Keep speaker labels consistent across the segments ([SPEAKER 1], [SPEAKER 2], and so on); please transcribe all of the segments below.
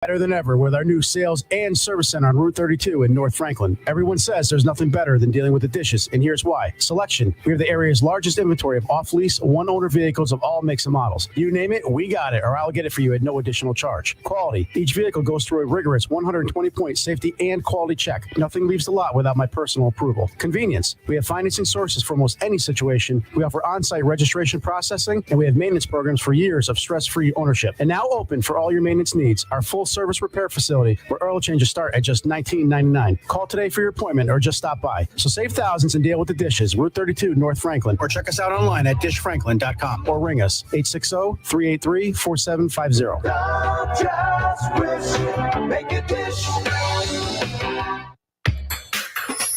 [SPEAKER 1] Better than ever with our new sales and service center on Route 32 in North Franklin. Everyone says there's nothing better than dealing with the dishes, and here's why. Selection. We have the area's largest inventory of off-lease, one-owner vehicles of all makes and models. You name it, we got it, or I'll get it for you at no additional charge. Quality. Each vehicle goes through a rigorous 120-point safety and quality check. Nothing leaves the lot without my personal approval. Convenience. We have financing sources for almost any situation. We offer on-site registration processing, and we have maintenance programs for years of stress-free ownership. And now open for all your maintenance needs. Our full-service repair facility where oil changes start at just $19.99. Call today for your appointment or just stop by. So save thousands and deal with the dishes. Route 32, North Franklin. Or check us out online at dishfranklin.com or ring us 860-383-4750.
[SPEAKER 2] Make a dish.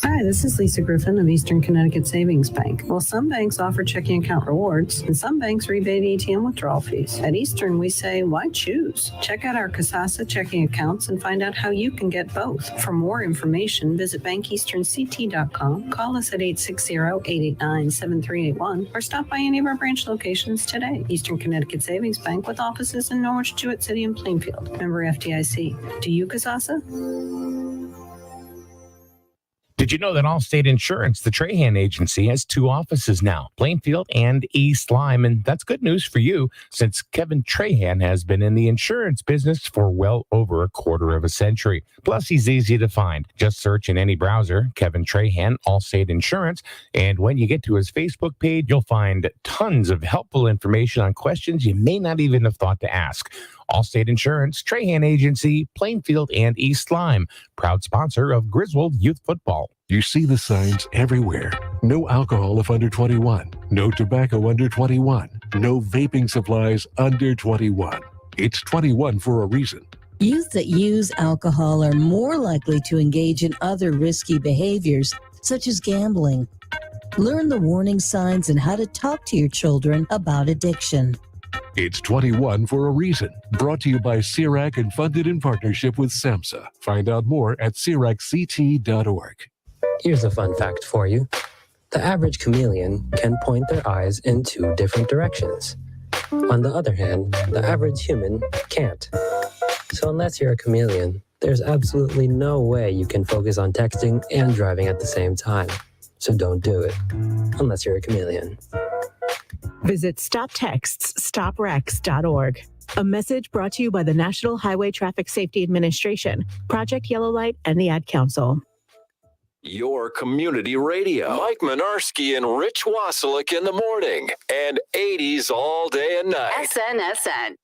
[SPEAKER 3] Hi, this is Lisa Griffin of Eastern Connecticut Savings Bank. Well, some banks offer checking account rewards, and some banks rebate ATM withdrawal fees. At Eastern, we say, why choose? Check out our Kasasa checking accounts and find out how you can get both. For more information, visit bankeasternct.com, call us at 860-889-7381, or stop by any of our branch locations today. Eastern Connecticut Savings Bank with offices in Norwich, Jewett City, and Plainfield. Member FDIC. Do you, Kasasa?
[SPEAKER 4] Did you know that Allstate Insurance, the Trahan agency, has 2 offices now, Plainfield and East Lyme? And that's good news for you, since Kevin Trahan has been in the insurance business for well over a quarter of a century. Plus, he's easy to find. Just search in any browser, Kevin Trahan, Allstate Insurance, and when you get to his Facebook page, you'll find tons of helpful information on questions you may not even have thought to ask. Allstate Insurance, Trahan Agency, Plainfield, and East Lyme, proud sponsor of Griswold Youth Football.
[SPEAKER 5] You see the signs everywhere. No alcohol if under 21. No tobacco under 21. No vaping supplies under 21. It's 21 for a reason.
[SPEAKER 6] Youth that use alcohol are more likely to engage in other risky behaviors, such as gambling. Learn the warning signs and how to talk to your children about addiction.
[SPEAKER 5] It's 21 for a reason. Brought to you by CIRAC and funded in partnership with SAMHSA. Find out more at CIRACCT.org.
[SPEAKER 7] Here's a fun fact for you. The average chameleon can point their eyes in 2 different directions. On the other hand, the average human can't. So unless you're a chameleon, there's absolutely no way you can focus on texting and driving at the same time. So don't do it, unless you're a chameleon.
[SPEAKER 8] Visit StopTextsStopWrecks.org. A message brought to you by the National Highway Traffic Safety Administration, Project Yellow Light, and the Ad Council.
[SPEAKER 2] Your community radio. Mike Minarski and Rich Wasilek in the morning. And 80s all day and night.
[SPEAKER 9] SNSN.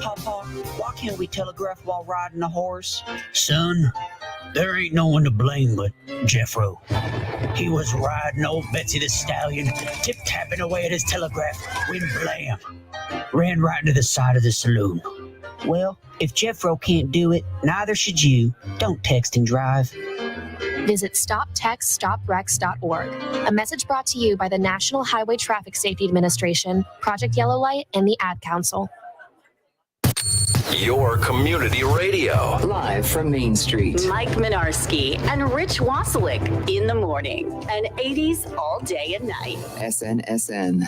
[SPEAKER 10] Papa, why can't we telegraph while riding a horse? Son, there ain't no one to blame but Jeffro. He was riding old Betsy the Stallion, tip-tapping away at his telegraph, when blam, ran right into the side of the saloon. Well, if Jeffro can't do it, neither should you. Don't text and drive.
[SPEAKER 9] Visit StopTextsStopWrecks.org. A message brought to you by the National Highway Traffic Safety Administration, Project Yellow Light, and the Ad Council.
[SPEAKER 2] Your community radio.
[SPEAKER 11] Live from Main Street.
[SPEAKER 12] Mike Minarski and Rich Wasilek in the morning. And 80s all day and night.
[SPEAKER 11] SNSN.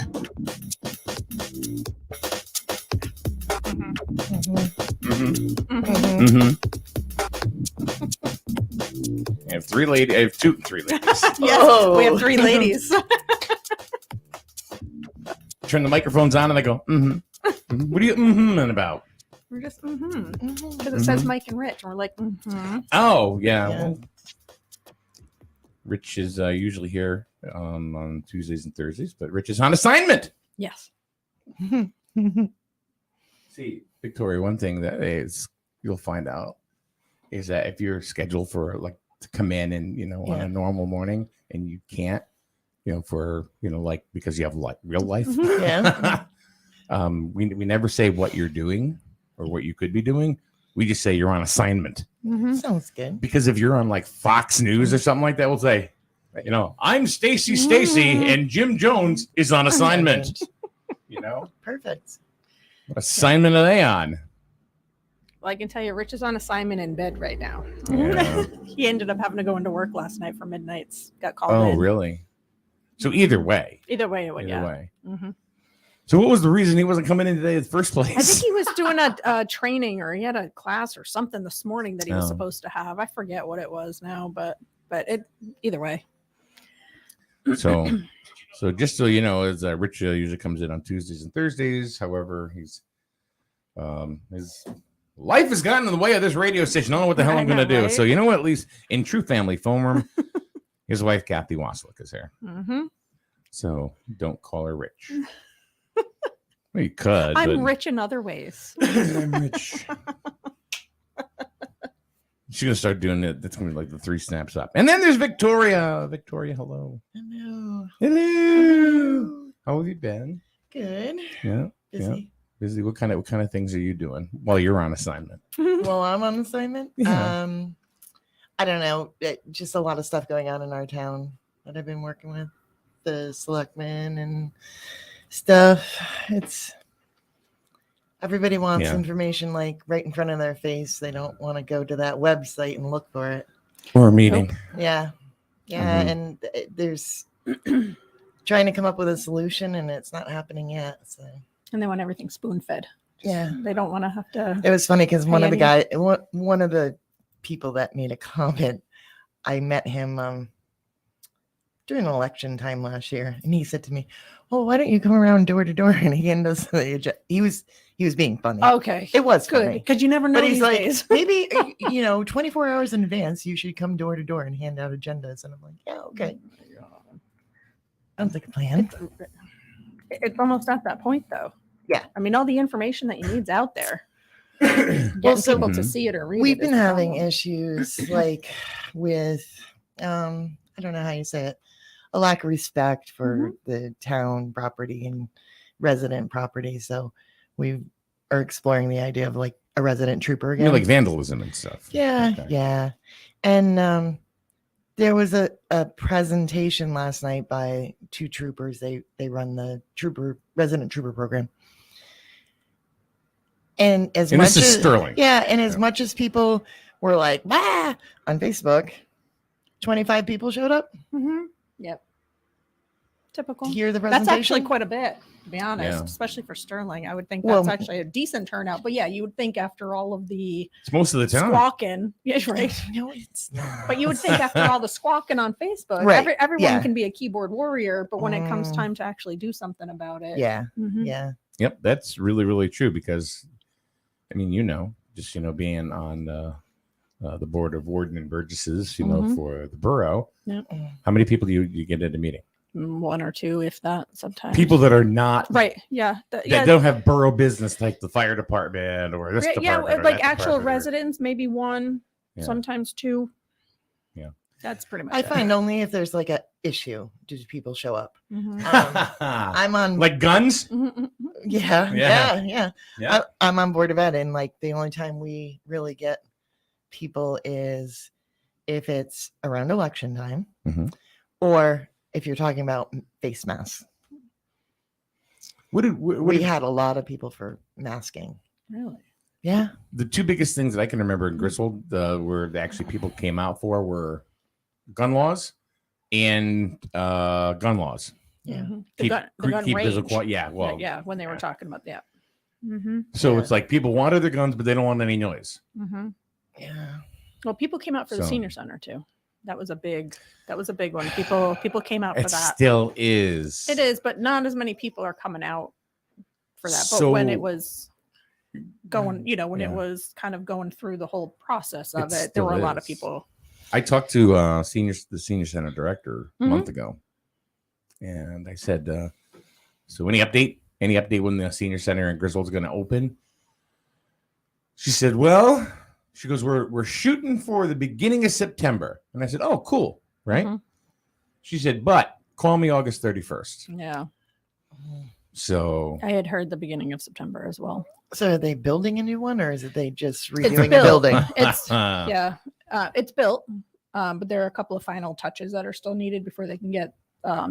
[SPEAKER 4] I have 3 ladies. I have 2 3 ladies.
[SPEAKER 13] Yes, we have 3 ladies.
[SPEAKER 4] Turn the microphones on and they go, What are you about?
[SPEAKER 13] We're just because it says Mike and Rich, and we're like,
[SPEAKER 4] Oh, yeah. Well, Rich is usually here on Tuesdays and Thursdays, but Rich is on assignment.
[SPEAKER 13] Yes.
[SPEAKER 4] See, Victoria, one thing that is you'll find out is that if you're scheduled for like to come in and on a normal morning and you can't, for like because you have real life.
[SPEAKER 13] Yeah.
[SPEAKER 4] We never say what you're doing or what you could be doing. We just say you're on assignment.
[SPEAKER 13] Sounds good.
[SPEAKER 4] Because if you're on like Fox News or something like that, we'll say, I'm Stacy and Jim Jones is on assignment.
[SPEAKER 13] Perfect.
[SPEAKER 4] What assignment are they on?
[SPEAKER 13] Well, I can tell you, Rich is on assignment in bed right now.
[SPEAKER 4] Yeah.
[SPEAKER 13] He ended up having to go into work last night for midnights. Got called
[SPEAKER 4] Oh,
[SPEAKER 13] in.
[SPEAKER 4] really? So either way.
[SPEAKER 13] Either way, it would,
[SPEAKER 4] Either
[SPEAKER 13] yeah.
[SPEAKER 4] way.
[SPEAKER 13] Mm-hmm.
[SPEAKER 4] So what was the reason he wasn't coming in today in the first place?
[SPEAKER 13] I think he was doing a training, or he had a class or something this morning that he was supposed to have. I forget what it was now, but it either way.
[SPEAKER 4] So just so you know, as Rich usually comes in on Tuesdays and Thursdays. However, he's his life has gotten in the way of this radio station. I don't know what the hell I'm going to do. Right? So you know what? At least in true family form, his wife Kathy Waslick is here.
[SPEAKER 13] Mm-hmm.
[SPEAKER 4] So don't call her Rich. Well, you could.
[SPEAKER 13] I'm rich in other ways.
[SPEAKER 4] I'm rich. She's gonna start doing it. That's gonna be like the 3 snaps up. And then there's Victoria. Victoria, hello.
[SPEAKER 14] Hello.
[SPEAKER 4] Hello. How have you been?
[SPEAKER 14] Good.
[SPEAKER 4] Yeah.
[SPEAKER 14] Busy.
[SPEAKER 4] Yeah. Busy. What kind of things are you doing while you're on assignment?
[SPEAKER 14] Well, I'm on assignment.
[SPEAKER 4] Yeah.
[SPEAKER 14] I don't know. Just a lot of stuff going on in our town that I've been working with the selectmen and stuff. It's everybody wants information like right in front of their face. They don't want to go to that website and look for it.
[SPEAKER 4] Or a meeting.
[SPEAKER 14] Nope. Yeah. And there's trying to come up with a solution, and it's not happening yet. So.
[SPEAKER 13] And they want everything spoon-fed.
[SPEAKER 14] Yeah.
[SPEAKER 13] They don't want to have to.
[SPEAKER 14] It was funny because one of the people that made a comment, I met him during election time last year, and he said to me, "Oh, why don't you come around door to door?" And he ended us. He was being funny.
[SPEAKER 13] Okay,
[SPEAKER 14] it was
[SPEAKER 13] good
[SPEAKER 14] funny
[SPEAKER 13] because you never know.
[SPEAKER 14] But he's
[SPEAKER 13] these
[SPEAKER 14] like,
[SPEAKER 13] days.
[SPEAKER 14] maybe 24 hours in advance, you should come door to door and hand out agendas. And I'm like, yeah, okay. Sounds like a plan.
[SPEAKER 13] It's almost at that point, though.
[SPEAKER 14] Yeah,
[SPEAKER 13] I mean, all the information that you need's out there. Getting people to see it or read it.
[SPEAKER 14] We've been having issues like with I don't know how you say it, a lack of respect for the town property and resident property. So we are exploring the idea of like a resident trooper again.
[SPEAKER 4] Like vandalism and stuff.
[SPEAKER 14] Yeah, okay. Yeah. And there was a presentation last night by 2 troopers. They run the resident trooper program. And as much
[SPEAKER 4] this is
[SPEAKER 14] as
[SPEAKER 4] Sterling.
[SPEAKER 14] Yeah, and as much as people were like, "Bah!" on Facebook, 25 people showed up.
[SPEAKER 13] Mm-hmm. Yep. Typical.
[SPEAKER 14] Hear the presentation.
[SPEAKER 13] That's actually quite a bit, to be honest, especially for Sterling. I would think that's actually a decent turnout. But yeah, you would think after all of the
[SPEAKER 4] it's most of the town
[SPEAKER 13] squawking, yeah, right?
[SPEAKER 14] No, it's not.
[SPEAKER 13] But you would think after all the squawking on Facebook,
[SPEAKER 14] right.
[SPEAKER 13] Everyone can be a keyboard warrior, but when it comes time to actually do something about it,
[SPEAKER 14] yeah.
[SPEAKER 4] Yep, that's really, really true because, I mean, just being on the board of warden and burgesses, for the borough.
[SPEAKER 13] Yep.
[SPEAKER 4] How many people do you get at a meeting?
[SPEAKER 13] 1 or 2, if that. Sometimes
[SPEAKER 4] people that are not
[SPEAKER 13] right. Yeah,
[SPEAKER 4] that don't have borough business, like the fire department or this department.
[SPEAKER 13] Yeah,
[SPEAKER 4] or
[SPEAKER 13] like
[SPEAKER 4] that
[SPEAKER 13] actual residents, maybe 1, sometimes 2.
[SPEAKER 4] Yeah,
[SPEAKER 13] that's pretty much.
[SPEAKER 14] I find only if there's like a issue do people show up.
[SPEAKER 13] Mm-hmm.
[SPEAKER 14] I'm on
[SPEAKER 4] like guns.
[SPEAKER 14] Yeah. I'm on board of ed, and like the only time we really get people is if it's around election time, or if you're talking about face masks. We had a lot of people for masking.
[SPEAKER 13] Really?
[SPEAKER 14] Yeah.
[SPEAKER 4] The 2 biggest things that I can remember in Griswold where actually people came out for were gun laws and gun laws.
[SPEAKER 14] Yeah.
[SPEAKER 13] The gun range.
[SPEAKER 14] Yeah,
[SPEAKER 13] when they were talking about that. Mm-hmm.
[SPEAKER 4] So it's like people wanted their guns, but they don't want any noise.
[SPEAKER 13] Mm-hmm.
[SPEAKER 14] Yeah.
[SPEAKER 13] Well, people came out for the senior center too. That was a big one. People came out for that.
[SPEAKER 4] It still is.
[SPEAKER 13] It is, but not as many people are coming out for that. But
[SPEAKER 4] So,
[SPEAKER 13] when it was going, when it was kind of going through the whole process of it, there were a lot of people.
[SPEAKER 4] I talked to the senior center director a month ago, and I said, "So any update? Any update when the senior center in Griswold's going to open?" She said, "Well." She goes, we're shooting for the beginning of September. And I said, oh, cool. Right. Mm-hmm. She said, but call me August 31st.
[SPEAKER 13] Yeah.
[SPEAKER 4] So
[SPEAKER 13] I had heard the beginning of September as well.
[SPEAKER 14] So are they building a new one, or is it they just redoing a building?
[SPEAKER 13] It's it's built. But there are a couple of final touches that are still needed before they can get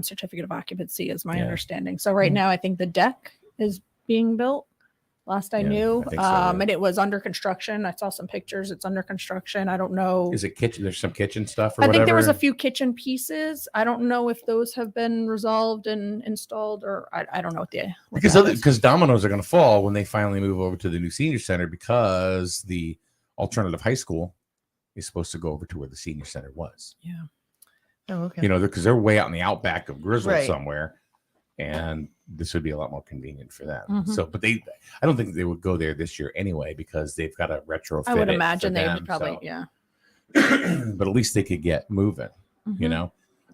[SPEAKER 13] certificate of occupancy, is my understanding. So right now, I think the deck is being built. last I
[SPEAKER 4] Yeah,
[SPEAKER 13] knew.
[SPEAKER 4] I think so, yeah.
[SPEAKER 13] And it was under construction. I saw some pictures. It's under construction. I don't know.
[SPEAKER 4] Is it kitchen? There's some kitchen stuff or
[SPEAKER 13] I
[SPEAKER 4] whatever.
[SPEAKER 13] think there was a few kitchen pieces. I don't know if those have been resolved and installed, or I don't know what the
[SPEAKER 4] because dominoes are going to fall when they finally move over to the new senior center, because the alternative high school is supposed to go over to where the senior center was.
[SPEAKER 13] Yeah.
[SPEAKER 14] Oh, okay.
[SPEAKER 4] You know, because they're way out in the outback of Griswold
[SPEAKER 14] Right.
[SPEAKER 4] somewhere, and this would be a lot more convenient for them.
[SPEAKER 13] Mhm.
[SPEAKER 4] So, but I don't think they would go there this year anyway, because they've got to retrofit.
[SPEAKER 13] I would
[SPEAKER 4] it
[SPEAKER 13] imagine
[SPEAKER 4] for
[SPEAKER 13] they
[SPEAKER 4] them,
[SPEAKER 13] would probably,
[SPEAKER 4] so.
[SPEAKER 13] yeah.
[SPEAKER 4] But at least they could get moving, you
[SPEAKER 13] Mhm.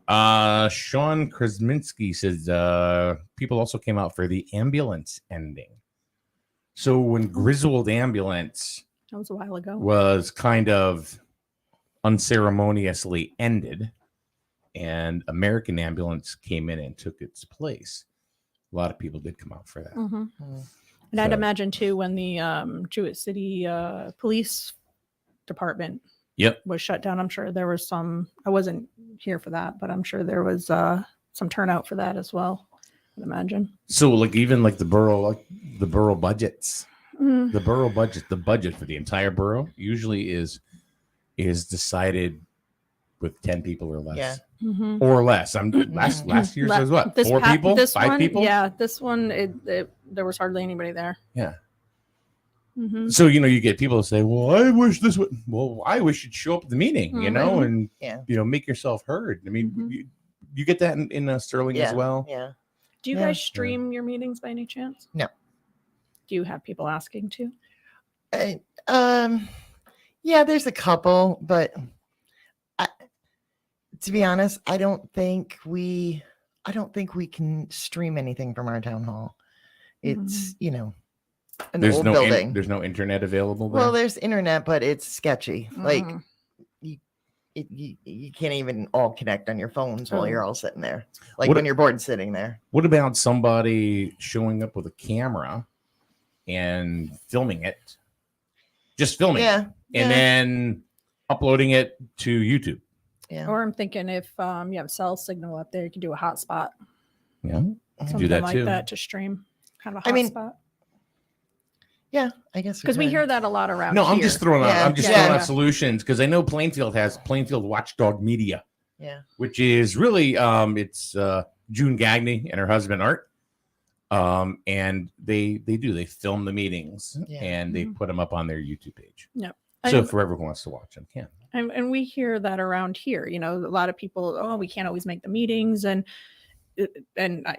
[SPEAKER 4] know. Sean Krasinski says people also came out for the ambulance ending. So when Griswold ambulance
[SPEAKER 13] That was a while ago.
[SPEAKER 4] was kind of unceremoniously ended and American ambulance came in and took its place, a lot of people did come out for that.
[SPEAKER 13] Mhm. And I'd
[SPEAKER 4] So-
[SPEAKER 13] imagine too, when the Jewett City Police Department
[SPEAKER 4] Yep.
[SPEAKER 13] was shut down, I'm sure there was some. I wasn't here for that, but I'm sure there was some turnout for that as well. I'd imagine.
[SPEAKER 4] So like even like the borough budgets,
[SPEAKER 13] Mm.
[SPEAKER 4] the budget for the entire borough usually is decided with 10 people or less.
[SPEAKER 14] Yeah.
[SPEAKER 13] Mhm.
[SPEAKER 4] Or less. Last year's was what? 4 people? 5 people?
[SPEAKER 13] Yeah, this one there was hardly anybody there.
[SPEAKER 4] Yeah.
[SPEAKER 13] Mhm.
[SPEAKER 4] So, you know, you get people who say, well, I wish this would, well, I wish you'd show up at the meeting, you know,
[SPEAKER 13] Mhm.
[SPEAKER 4] and,
[SPEAKER 14] Yeah.
[SPEAKER 4] you know, make yourself heard. I mean,
[SPEAKER 13] Mhm.
[SPEAKER 4] you get that in Sterling as
[SPEAKER 14] Yeah.
[SPEAKER 4] well?
[SPEAKER 14] Yeah.
[SPEAKER 13] Do you
[SPEAKER 14] Yeah.
[SPEAKER 13] guys stream your meetings by any chance?
[SPEAKER 14] No.
[SPEAKER 13] Do you have people asking to?
[SPEAKER 14] Yeah, there's a couple, but to be honest, I don't think we can stream anything from our town hall. It's, you know, an
[SPEAKER 4] There's
[SPEAKER 14] old
[SPEAKER 4] no
[SPEAKER 14] building.
[SPEAKER 4] there's no internet available there.
[SPEAKER 14] Well, there's internet, but it's sketchy. Like
[SPEAKER 13] Mhm.
[SPEAKER 14] you can't even all connect on your phones while
[SPEAKER 13] Oh.
[SPEAKER 14] you're all sitting there. Like
[SPEAKER 4] What-
[SPEAKER 14] when you're bored sitting there.
[SPEAKER 4] What about somebody showing up with a camera and filming it? Just filming
[SPEAKER 14] Yeah.
[SPEAKER 4] it, and then uploading it to YouTube.
[SPEAKER 14] Yeah.
[SPEAKER 13] Or I'm thinking if you have cell signal up there, you can do a hotspot.
[SPEAKER 4] Yeah, you can
[SPEAKER 13] Something
[SPEAKER 4] do that
[SPEAKER 13] like
[SPEAKER 4] too.
[SPEAKER 13] that to stream. Kind of a
[SPEAKER 14] I mean,
[SPEAKER 13] hotspot.
[SPEAKER 14] Yeah, I guess
[SPEAKER 13] Because we
[SPEAKER 14] could.
[SPEAKER 13] hear that a lot around
[SPEAKER 4] No,
[SPEAKER 13] here.
[SPEAKER 4] I'm just throwing out.
[SPEAKER 14] Yeah,
[SPEAKER 4] I'm just
[SPEAKER 14] yeah.
[SPEAKER 4] throwing out solutions because I know Plainfield has Plainfield Watchdog Media,
[SPEAKER 14] Yeah.
[SPEAKER 4] which is really it's June Gagney and her husband Art, and they film the meetings
[SPEAKER 14] Yeah.
[SPEAKER 4] and they put them up on their YouTube page.
[SPEAKER 13] Yep.
[SPEAKER 4] So
[SPEAKER 13] And-
[SPEAKER 4] if whoever wants to watch them can.
[SPEAKER 13] And we hear that around here. You know, a lot of people, oh, we can't always make the meetings, and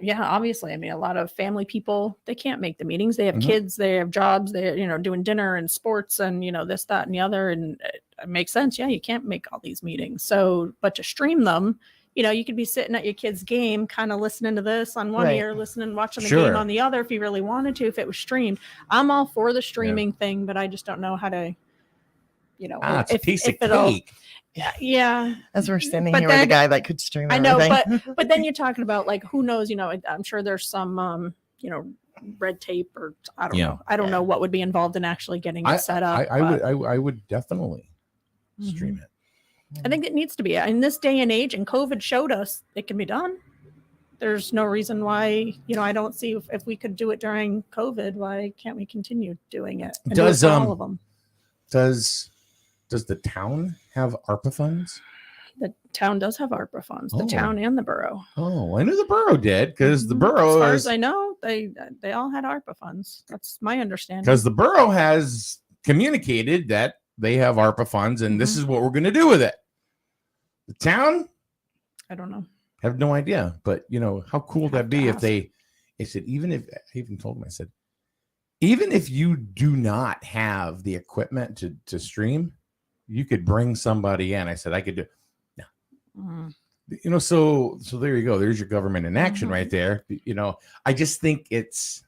[SPEAKER 13] yeah, obviously, I mean, a lot of family people, they can't make the meetings. They have
[SPEAKER 4] Mhm.
[SPEAKER 13] kids, they have jobs, they're, you know, doing dinner and sports and, you know, this, that, and the other. And it makes sense. Yeah, you can't make all these meetings. So, but to stream them, you know, you could be sitting at your kid's game, kind of listening to this on one
[SPEAKER 14] Right.
[SPEAKER 13] ear, listening, watching the
[SPEAKER 4] Sure.
[SPEAKER 13] game on the other if you really wanted to, if it was streamed. I'm all for the streaming thing, but I just don't know how to, you know,
[SPEAKER 4] It's a piece of
[SPEAKER 13] it'll-
[SPEAKER 4] cake.
[SPEAKER 13] Yeah.
[SPEAKER 14] As we're standing
[SPEAKER 13] But
[SPEAKER 14] here with
[SPEAKER 13] then-
[SPEAKER 14] a guy that could stream
[SPEAKER 13] I know,
[SPEAKER 14] everything.
[SPEAKER 13] but then you're talking about like who knows, you know, I'm sure there's some you know, red tape or I don't
[SPEAKER 4] Yeah.
[SPEAKER 13] know. I don't know what would be involved in actually getting it set up.
[SPEAKER 4] I would definitely
[SPEAKER 13] Mm-hmm.
[SPEAKER 4] stream it.
[SPEAKER 13] I think it needs to be in this day and age, and COVID showed us it can be done. There's no reason why, you know, I don't see if we could do it during COVID, why can't we continue doing it? And do it
[SPEAKER 4] Does
[SPEAKER 13] for all of them?
[SPEAKER 4] Does the town have ARPA funds?
[SPEAKER 13] The town does have ARPA funds, the
[SPEAKER 4] Oh.
[SPEAKER 13] town and the borough.
[SPEAKER 4] Oh, I knew the borough did because the borough
[SPEAKER 13] As far
[SPEAKER 4] is
[SPEAKER 13] as I know, they all had ARPA funds. That's my understanding.
[SPEAKER 4] because the borough has communicated that they have ARPA funds and this is what we're going to do with it. The town,
[SPEAKER 13] I don't know.
[SPEAKER 4] have no idea, but you know how cool would that be if
[SPEAKER 13] ask.
[SPEAKER 4] they said, even if I even told them, I said, even if you do not have the equipment to stream, you could bring somebody in. I said I could do.
[SPEAKER 13] Mm.
[SPEAKER 4] You know, so there you go. There's your government in action right there. You know, I just think it's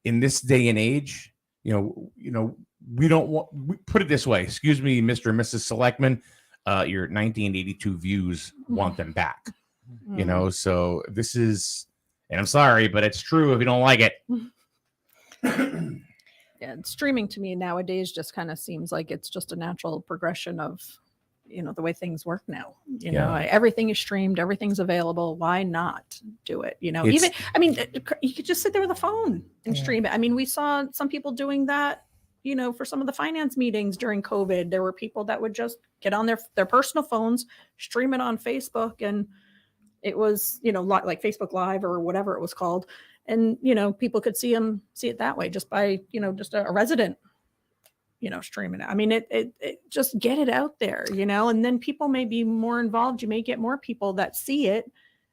[SPEAKER 4] in this day and age. You know, we don't want. We put it this way. Excuse me, Mr. and Mrs. Selectman. Your 1982 views want them back. You know, so this is, and I'm sorry, but it's true if you don't like it.
[SPEAKER 13] Yeah, streaming to me nowadays just kind of seems like it's just a natural progression of the way things work now. Everything is streamed, everything's available. Why not do it? Even you could just sit there with a phone and stream it. I mean, we saw some people doing that, for some of the finance meetings during COVID. There were people that would just get on their personal phones, stream it on Facebook, and it was, like Facebook Live or whatever it was called. And, people could see it that way just by, just a resident, streaming it. I mean, it just get it out there, and then people may be more involved. You may get more people that see it,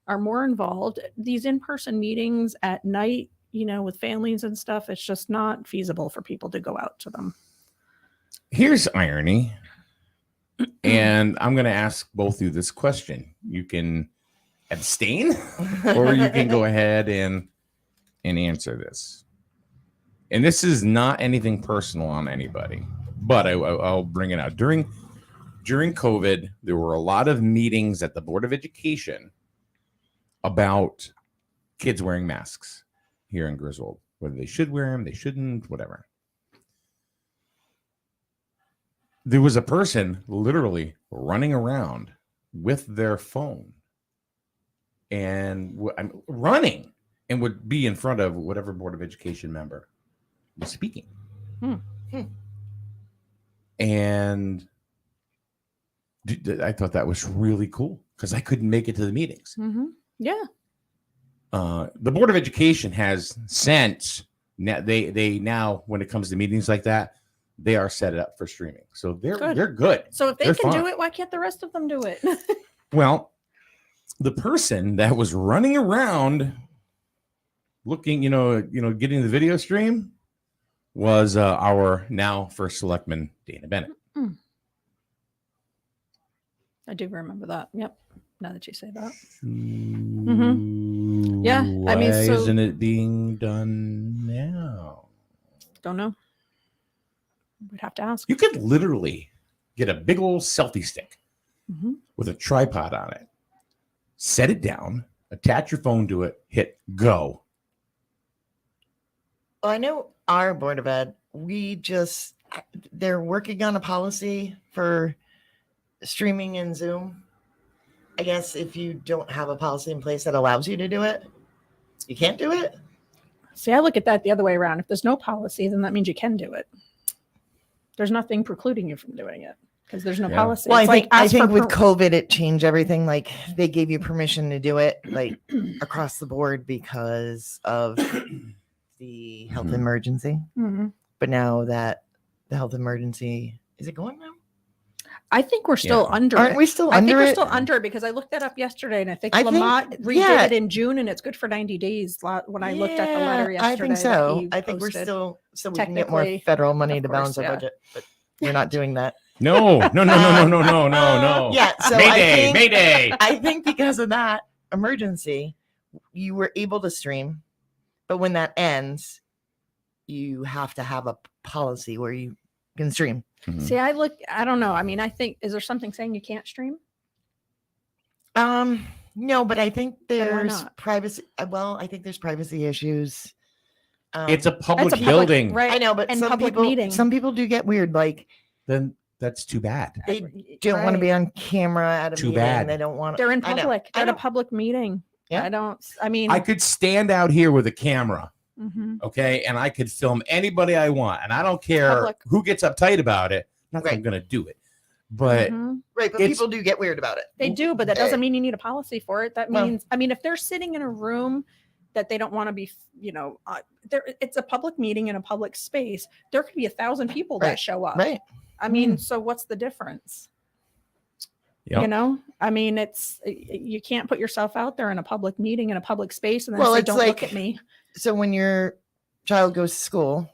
[SPEAKER 13] are more involved. These in-person meetings at night, with families and stuff, it's just not feasible for people to go out to them.
[SPEAKER 4] Here's irony. And I'm going to ask both of you this question. You can abstain or you can go ahead and answer this. And this is not anything personal on anybody, but I'll bring it out. During COVID, there were a lot of meetings at the Board of Education about kids wearing masks here in Griswold, whether they should wear them, they shouldn't, whatever. There was a person literally running around with their phone and running and would be in front of whatever Board of Education member was speaking. And I thought that was really cool because I couldn't make it to the meetings.
[SPEAKER 13] Yeah.
[SPEAKER 4] The Board of Education has sent, they now, when it comes to meetings like that, they are set up for streaming. So they're good.
[SPEAKER 13] So if they can do it, why can't the rest of them do it?
[SPEAKER 4] Well, the person that was running around looking, getting the video stream was our now first selectman, Dana Bennett.
[SPEAKER 13] I do remember that. Yep. Now that you say that.
[SPEAKER 4] Yeah.
[SPEAKER 13] Why
[SPEAKER 4] isn't it being done now?
[SPEAKER 13] Don't know. We'd have to ask.
[SPEAKER 4] You could literally get a big old selfie stick with a tripod on it, set it down, attach your phone to it, hit go.
[SPEAKER 14] Well, I know our Board of Ed, they're working on a policy for streaming in Zoom. I guess if you don't have a policy in place that allows you to do it, you can't do it.
[SPEAKER 13] See, I look at that the other way around. If there's no policy, then that means you can do it. There's nothing precluding you from doing it because there's no policy.
[SPEAKER 14] Well, I think with COVID, it changed everything. Like they gave you permission to do it like across the board because of the health emergency. But now that the health emergency, is it going now?
[SPEAKER 13] I think we're still under
[SPEAKER 14] Aren't
[SPEAKER 13] it.
[SPEAKER 14] we still
[SPEAKER 13] I
[SPEAKER 14] under
[SPEAKER 13] think we're
[SPEAKER 14] it?
[SPEAKER 13] still under it because I looked that up yesterday and I think Lamont redid it in June and it's good for 90 days when I looked at the letter yesterday.
[SPEAKER 14] I think so. I think we're still, so we can get more federal money to balance our budget, but we're not doing that.
[SPEAKER 4] No.
[SPEAKER 14] Yeah. So
[SPEAKER 4] Mayday.
[SPEAKER 14] I think because of that emergency, you were able to stream, but when that ends, you have to have a policy where you can stream.
[SPEAKER 13] See, I don't know. I mean, I think, is there something saying you can't stream?
[SPEAKER 14] No, but I think there's privacy. Well, I think there's privacy issues.
[SPEAKER 4] It's a public building.
[SPEAKER 14] Right. I know, but some people do get weird. Like,
[SPEAKER 4] then that's too bad.
[SPEAKER 14] They don't want to be on camera at a meeting.
[SPEAKER 4] Bad.
[SPEAKER 14] They don't want.
[SPEAKER 13] They're in public. They're at a public meeting. Yeah.
[SPEAKER 4] I could stand out here with a camera. Okay, and I could film anybody I want, and I don't care who gets uptight about it. Not that I'm going to do it, but
[SPEAKER 14] but people do get weird about it.
[SPEAKER 13] They do, but that doesn't mean you need a policy for it. That means, if they're sitting in a room that they don't want to be, it's a public meeting in a public space. There could be 1,000 people that show up.
[SPEAKER 14] Right.
[SPEAKER 13] I mean, so what's the difference?
[SPEAKER 4] Yep.
[SPEAKER 14] It's
[SPEAKER 13] you can't put yourself out there in a public meeting in a public space and then say, don't look at me.
[SPEAKER 14] So when your child goes to school,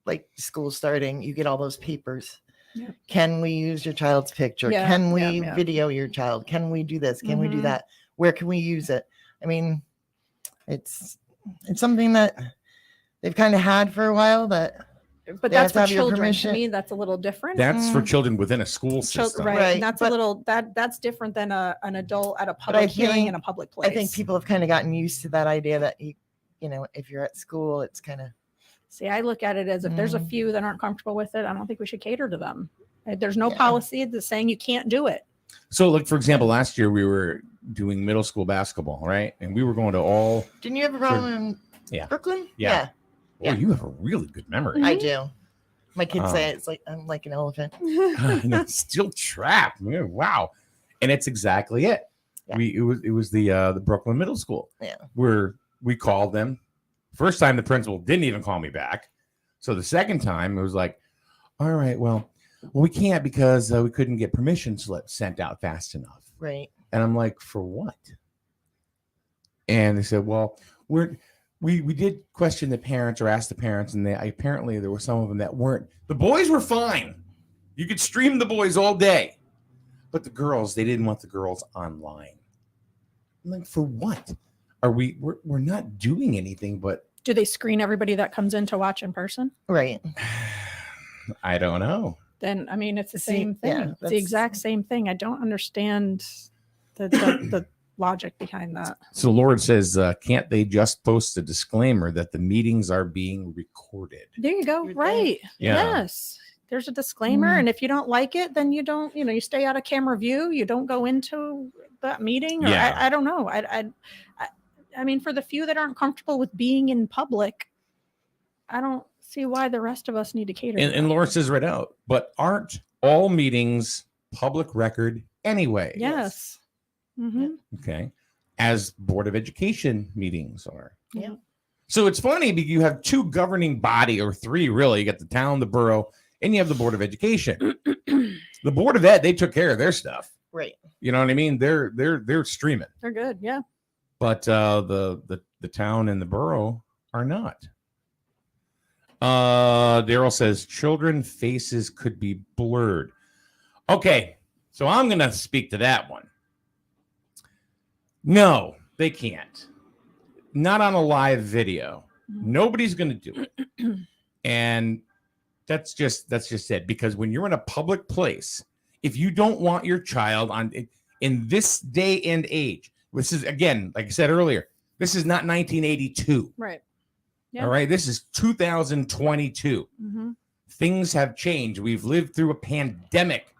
[SPEAKER 14] like school starting, you get all those papers. Yeah. Can we use your child's picture?
[SPEAKER 13] Yeah,
[SPEAKER 14] Can we video your child? Can we do this? Can we do that? Where can we use it? I mean, it's something that they've kind of had for a while, but
[SPEAKER 13] that's for children. To me, that's a little different.
[SPEAKER 4] That's for children within a school system.
[SPEAKER 13] Right. And that's a little that's different than an adult at a public hearing in a public place.
[SPEAKER 14] I think people have kind of gotten used to that idea that if you're at school, it's kind of.
[SPEAKER 13] See, I look at it as if there's a few that aren't comfortable with it, I don't think we should cater to them. There's no policy that's saying you can't do it.
[SPEAKER 4] So, like, for example, last year we were doing middle school basketball, right? And we were going to all.
[SPEAKER 14] Didn't you have a problem in Brooklyn?
[SPEAKER 4] Yeah. Oh, you have a really good memory.
[SPEAKER 14] I do. My kids say it's like I'm like an elephant.
[SPEAKER 4] Still trapped. Wow. And it's exactly it.
[SPEAKER 14] Yeah.
[SPEAKER 4] It was the Brooklyn Middle School.
[SPEAKER 14] Yeah.
[SPEAKER 4] Where we called them. First time the principal didn't even call me back. So the second time it was like, all right, well, we can't because we couldn't get permission slips sent out fast enough.
[SPEAKER 14] Right.
[SPEAKER 4] And I'm like, for what? And they said, well, we did question the parents or ask the parents, and apparently there were some of them that weren't. The boys were fine. You could stream the boys all day. But the girls, they didn't want the girls online. I'm like, for what? We're not doing anything, but
[SPEAKER 13] Do they screen everybody that comes in to watch in person?
[SPEAKER 14] Right.
[SPEAKER 4] I don't know.
[SPEAKER 13] Then I mean it's the same thing.
[SPEAKER 14] Yeah,
[SPEAKER 13] it's the exact same thing. I don't understand the logic behind that.
[SPEAKER 4] So Lord says, can't they just post a disclaimer that the meetings are being recorded?
[SPEAKER 13] There you go. Right.
[SPEAKER 4] Yeah.
[SPEAKER 13] Yes. There's a disclaimer. And if you don't like it, then you don't, you stay out of camera view. You don't go into that meeting. Or
[SPEAKER 4] Yeah.
[SPEAKER 13] I don't know. I mean, for the few that aren't comfortable with being in public, I don't see why the rest of us need to cater.
[SPEAKER 4] And Laura says right out, but aren't all meetings public record anyway?
[SPEAKER 13] Yes. Mm-hmm.
[SPEAKER 4] Okay. As Board of Education meetings are.
[SPEAKER 14] Yeah.
[SPEAKER 4] So it's funny because you have two governing body, or three really. You got the town, the borough, and you have the Board of Education. The Board of Ed, they took care of their stuff.
[SPEAKER 14] Right.
[SPEAKER 4] You know what I mean? They're streaming.
[SPEAKER 13] They're good. Yeah.
[SPEAKER 4] But the town and the borough are not. Daryl says children faces could be blurred. Okay, so I'm going to speak to that one. No, they can't. Not on a live video. Nobody's going to do it. And that's just it. Because when you're in a public place, if you don't want your child in this day and age, this is, again, like I said earlier, this is not 1982.
[SPEAKER 13] Right. Yeah.
[SPEAKER 4] All right. This is 2022.
[SPEAKER 13] Mm-hmm.
[SPEAKER 4] Things have changed. We've lived through a pandemic,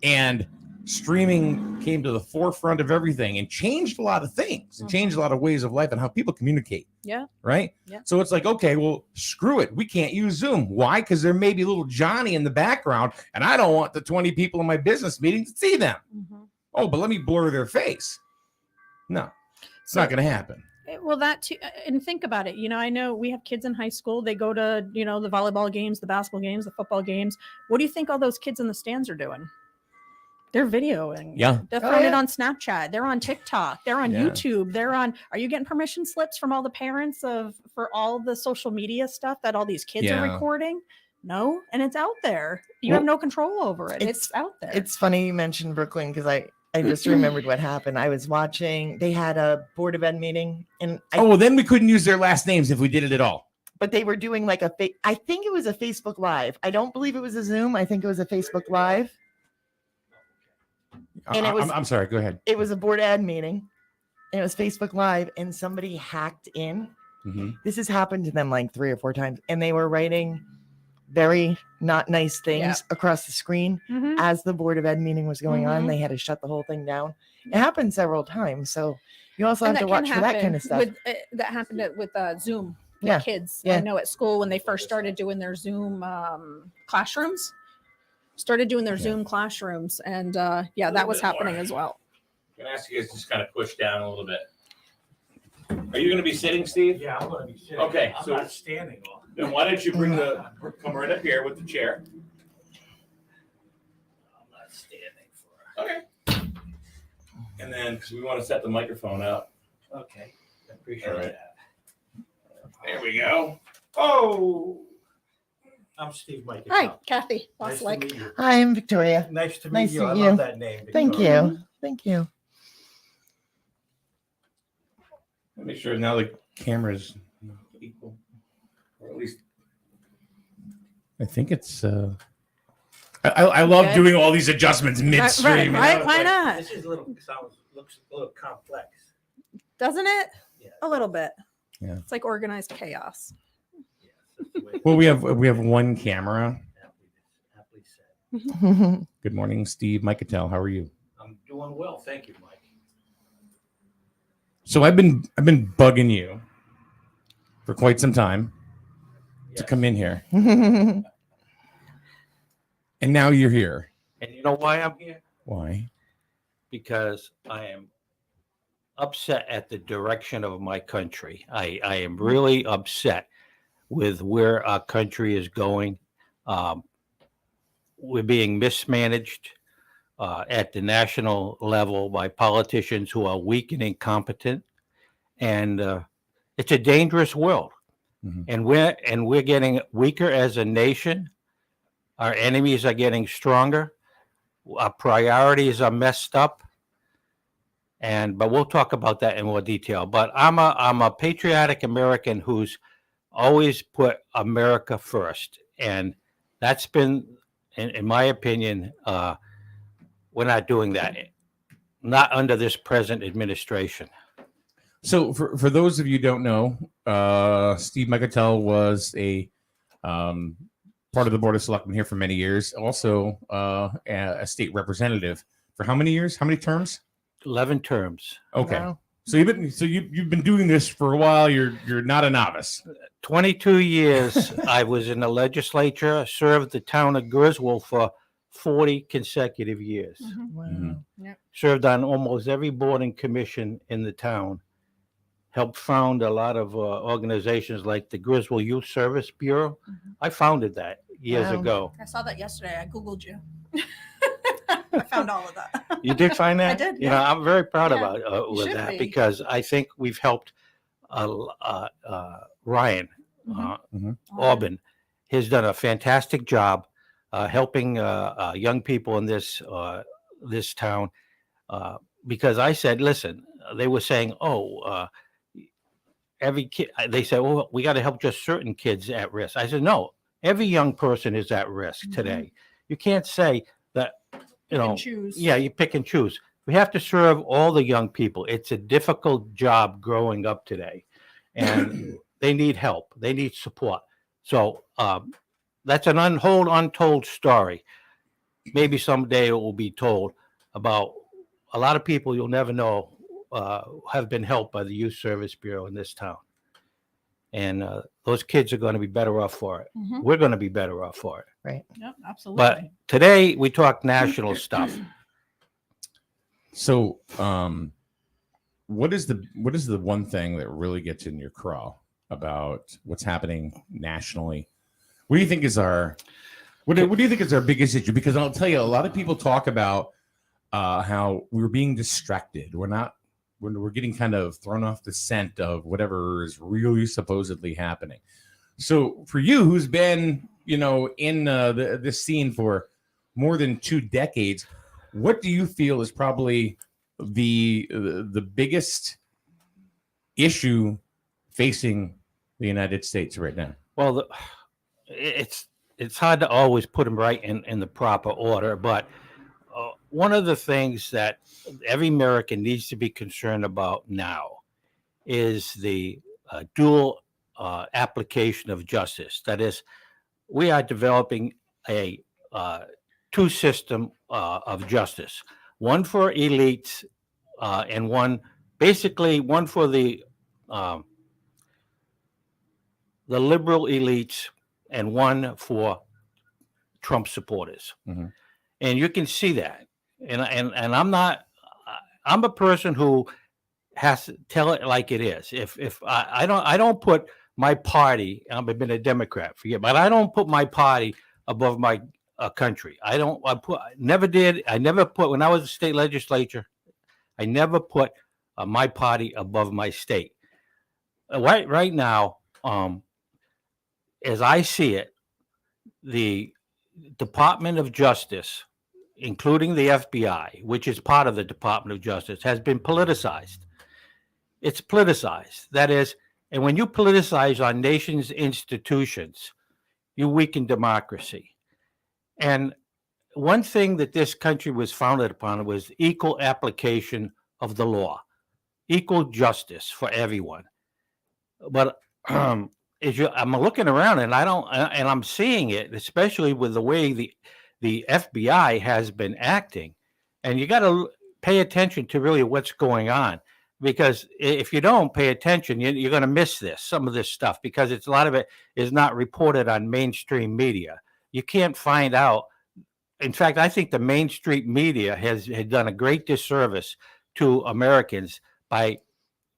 [SPEAKER 4] and streaming came to the forefront of everything and changed a lot of things and changed a lot of ways of life and how people communicate.
[SPEAKER 13] Yeah.
[SPEAKER 4] Right.
[SPEAKER 13] Yeah.
[SPEAKER 4] So it's like, okay, well, screw it. We can't use Zoom. Why? Because there may be little Johnny in the background, and I don't want the 20 people in my business meeting to see them.
[SPEAKER 13] Mm-hmm.
[SPEAKER 4] Oh, but let me blur their face. No, it's not going to happen.
[SPEAKER 13] Well, that too, and think about it. I know we have kids in high school. They go to, the volleyball games, the basketball games, the football games. What do you think all those kids in the stands are doing? They're videoing.
[SPEAKER 4] Yeah.
[SPEAKER 13] They're throwing it on Snapchat. They're on TikTok. They're on YouTube. Are you getting permission slips from all the parents for all the social media stuff that all these kids are recording? No. And it's out there. You have no control over it. It's out there.
[SPEAKER 14] It's funny you mentioned Brooklyn because I just remembered what happened. I was watching, they had a Board of Ed meeting. And
[SPEAKER 4] then we couldn't use their last names if we did it at all.
[SPEAKER 14] But they were doing like I think it was a Facebook Live. I don't believe it was a Zoom. I think it was a Facebook Live. And
[SPEAKER 4] I'm sorry, go ahead.
[SPEAKER 14] It was a Board Ed meeting. And it was Facebook Live, and somebody hacked in.
[SPEAKER 4] Mm-hmm.
[SPEAKER 14] This has happened to them like 3 or 4 times. And they were writing very not nice things across the screen as the Board of Ed meeting was going on. They had to shut the whole thing down. It happened several times. So you also have to watch for that kind of stuff.
[SPEAKER 13] That happened with Zoom with
[SPEAKER 14] Yeah.
[SPEAKER 13] kids.
[SPEAKER 14] Yeah.
[SPEAKER 13] I know at school when they first started doing their Zoom classrooms, Zoom classrooms. And that was happening as well.
[SPEAKER 4] I'm going to ask you guys to just kind of push down a little bit. Are you going to be sitting, Steve?
[SPEAKER 15] Yeah, I'm going to be sitting.
[SPEAKER 4] Okay,
[SPEAKER 15] I'm
[SPEAKER 4] so
[SPEAKER 15] not standing long.
[SPEAKER 4] Then why don't you come right up here with the chair?
[SPEAKER 15] I'm not standing for it.
[SPEAKER 4] Okay. And then, because we want to set the microphone up.
[SPEAKER 15] Okay. I appreciate that.
[SPEAKER 4] There we go. Oh.
[SPEAKER 15] I'm Steve Mike.
[SPEAKER 13] Hi, Kathy.
[SPEAKER 15] Nice to meet you.
[SPEAKER 14] Hi, I'm Victoria.
[SPEAKER 15] Nice to meet
[SPEAKER 14] Nice
[SPEAKER 15] you.
[SPEAKER 14] to
[SPEAKER 15] I
[SPEAKER 14] meet you.
[SPEAKER 15] love that name.
[SPEAKER 14] Thank
[SPEAKER 15] Victoria.
[SPEAKER 14] you. Thank you.
[SPEAKER 4] Make sure now the camera's equal. Or at least I think it's I love
[SPEAKER 13] Okay.
[SPEAKER 4] doing all these adjustments midstream.
[SPEAKER 13] Right? Why not?
[SPEAKER 15] This is looks a little complex.
[SPEAKER 13] Doesn't it?
[SPEAKER 15] Yeah.
[SPEAKER 13] A little bit.
[SPEAKER 4] Yeah.
[SPEAKER 13] It's like organized chaos.
[SPEAKER 4] Well, we have one camera.
[SPEAKER 15] Aptly said.
[SPEAKER 4] Good morning, Steve Mikutel. How are you?
[SPEAKER 15] I'm doing well, thank you, Mike.
[SPEAKER 4] So I've been bugging you for quite some time to come in here, and now you're here.
[SPEAKER 15] And you know why I'm here?
[SPEAKER 4] Why?
[SPEAKER 15] Because I am upset at the direction of my country. I am really upset with where our country is going. We're being mismanaged at the national level by politicians who are weak and incompetent, and it's a dangerous world. And we're getting weaker as a nation. Our enemies are getting stronger. Our priorities are messed up. But we'll talk about that in more detail. But I'm a patriotic American who's always put America first, and that's been, in my opinion, we're not doing that. Not under this present administration.
[SPEAKER 4] So for those of you who don't know, Steve Mikutel was a part of the Board of Selectmen here for many years. Also a state representative for how many years? How many terms?
[SPEAKER 15] 11 terms.
[SPEAKER 4] Okay.
[SPEAKER 15] Wow.
[SPEAKER 4] So you've been doing this for a while. You're not a novice.
[SPEAKER 15] 22 years. I was in the legislature, served the town of Griswold for 40 consecutive years.
[SPEAKER 14] Wow.
[SPEAKER 13] Yep.
[SPEAKER 15] Served on almost every board and commission in the town. Helped found a lot of organizations like the Griswold Youth Service Bureau. I founded that years ago.
[SPEAKER 13] I saw that yesterday. I Googled you. I found all of that.
[SPEAKER 15] You did find that?
[SPEAKER 13] I did.
[SPEAKER 15] You know, I'm very proud
[SPEAKER 13] Yeah.
[SPEAKER 15] about
[SPEAKER 13] You
[SPEAKER 15] with
[SPEAKER 13] should
[SPEAKER 15] that
[SPEAKER 13] be.
[SPEAKER 15] because I think we've helped Ryan Auburn has done a fantastic job helping young people in this town because I said, listen, they were saying, every kid, they said, well, we got to help just certain kids at risk. I said, no, every young person is at risk today. You can't say that, you know,
[SPEAKER 13] choose.
[SPEAKER 15] yeah, you pick and choose. We have to serve all the young people. It's a difficult job growing up today, and they need help. They need support. So that's an untold story. Maybe someday it will be told about a lot of people you'll never know have been helped by the Youth Service Bureau in this town. And those kids are going to be better off for it. We're going to be better off for it.
[SPEAKER 14] Right.
[SPEAKER 13] Yep, absolutely.
[SPEAKER 15] But today we talk national stuff.
[SPEAKER 4] So, what is the one thing that really gets in your craw about what's happening nationally? What do you think is our biggest issue? Because I'll tell you, a lot of people talk about how we're being distracted. We're getting kind of thrown off the scent of whatever is really supposedly happening. So for you, who's been, in this scene for more than 2 decades, what do you feel is probably the biggest issue facing the United States right now?
[SPEAKER 15] Well, it's hard to always put them right in the proper order, but one of the things that every American needs to be concerned about now is the dual application of justice. That is, we are developing a two system of justice, one for elites and one for the liberal elites and one for Trump supporters. And you can see that. And I'm a person who has to tell it like it is. If I don't put my party, I've been a Democrat, but I don't put my party above my country. Never did. I never put, when I was a state legislature, I never put my party above my state. Right now, as I see it, the Department of Justice, including the FBI, which is part of the Department of Justice, has been politicized. It's politicized. That is, and when you politicize our nation's institutions, you weaken democracy. And one thing that this country was founded upon was equal application of the law, equal justice for everyone. But I'm looking around and I'm seeing it, especially with the way the FBI has been acting, and you got to pay attention to really what's going on, because if you don't pay attention, you're going to miss some of this stuff, because a lot of it is not reported on mainstream media. You can't find out. In fact, I think the mainstream media has done a great disservice to Americans by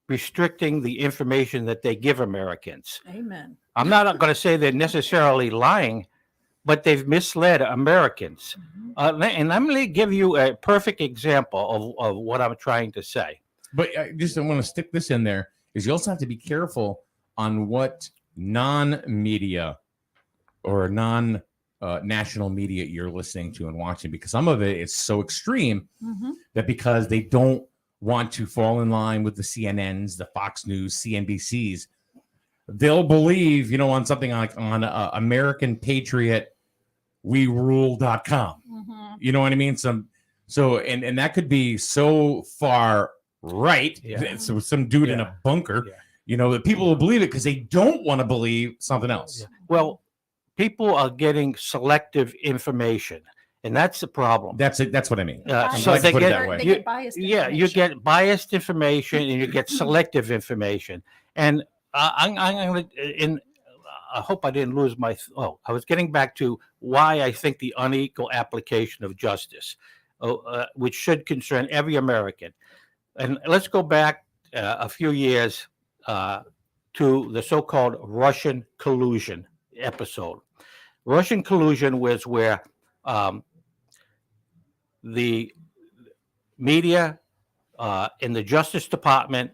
[SPEAKER 15] restricting the information that they give Americans.
[SPEAKER 13] Amen.
[SPEAKER 15] I'm not going to say they're necessarily lying, but they've misled Americans. And I'm going to give you a perfect example of what I'm trying to say.
[SPEAKER 4] But I want to stick this in there, is you also have to be careful on what non-media or national media you're listening to and watching, because some of it is so extreme that because they don't want to fall in line with the CNNs, the Fox News, CNBCs, they'll believe, on something like on American Patriot, werule.com. You know what I mean? And that could be so far right.
[SPEAKER 15] Yeah.
[SPEAKER 4] So some dude in a bunker, that people will believe it because they don't want to believe something else.
[SPEAKER 15] Yeah. Well, people are getting selective information, and that's the problem.
[SPEAKER 4] That's it. That's what I mean.
[SPEAKER 15] So they get
[SPEAKER 13] biased information.
[SPEAKER 15] You get biased information, and you get selective information. And I'm going to. I hope I didn't lose my. I was getting back to why I think the unequal application of justice, which should concern every American. And let's go back a few years to the so-called Russian collusion episode. Russian collusion was where the media in the Justice Department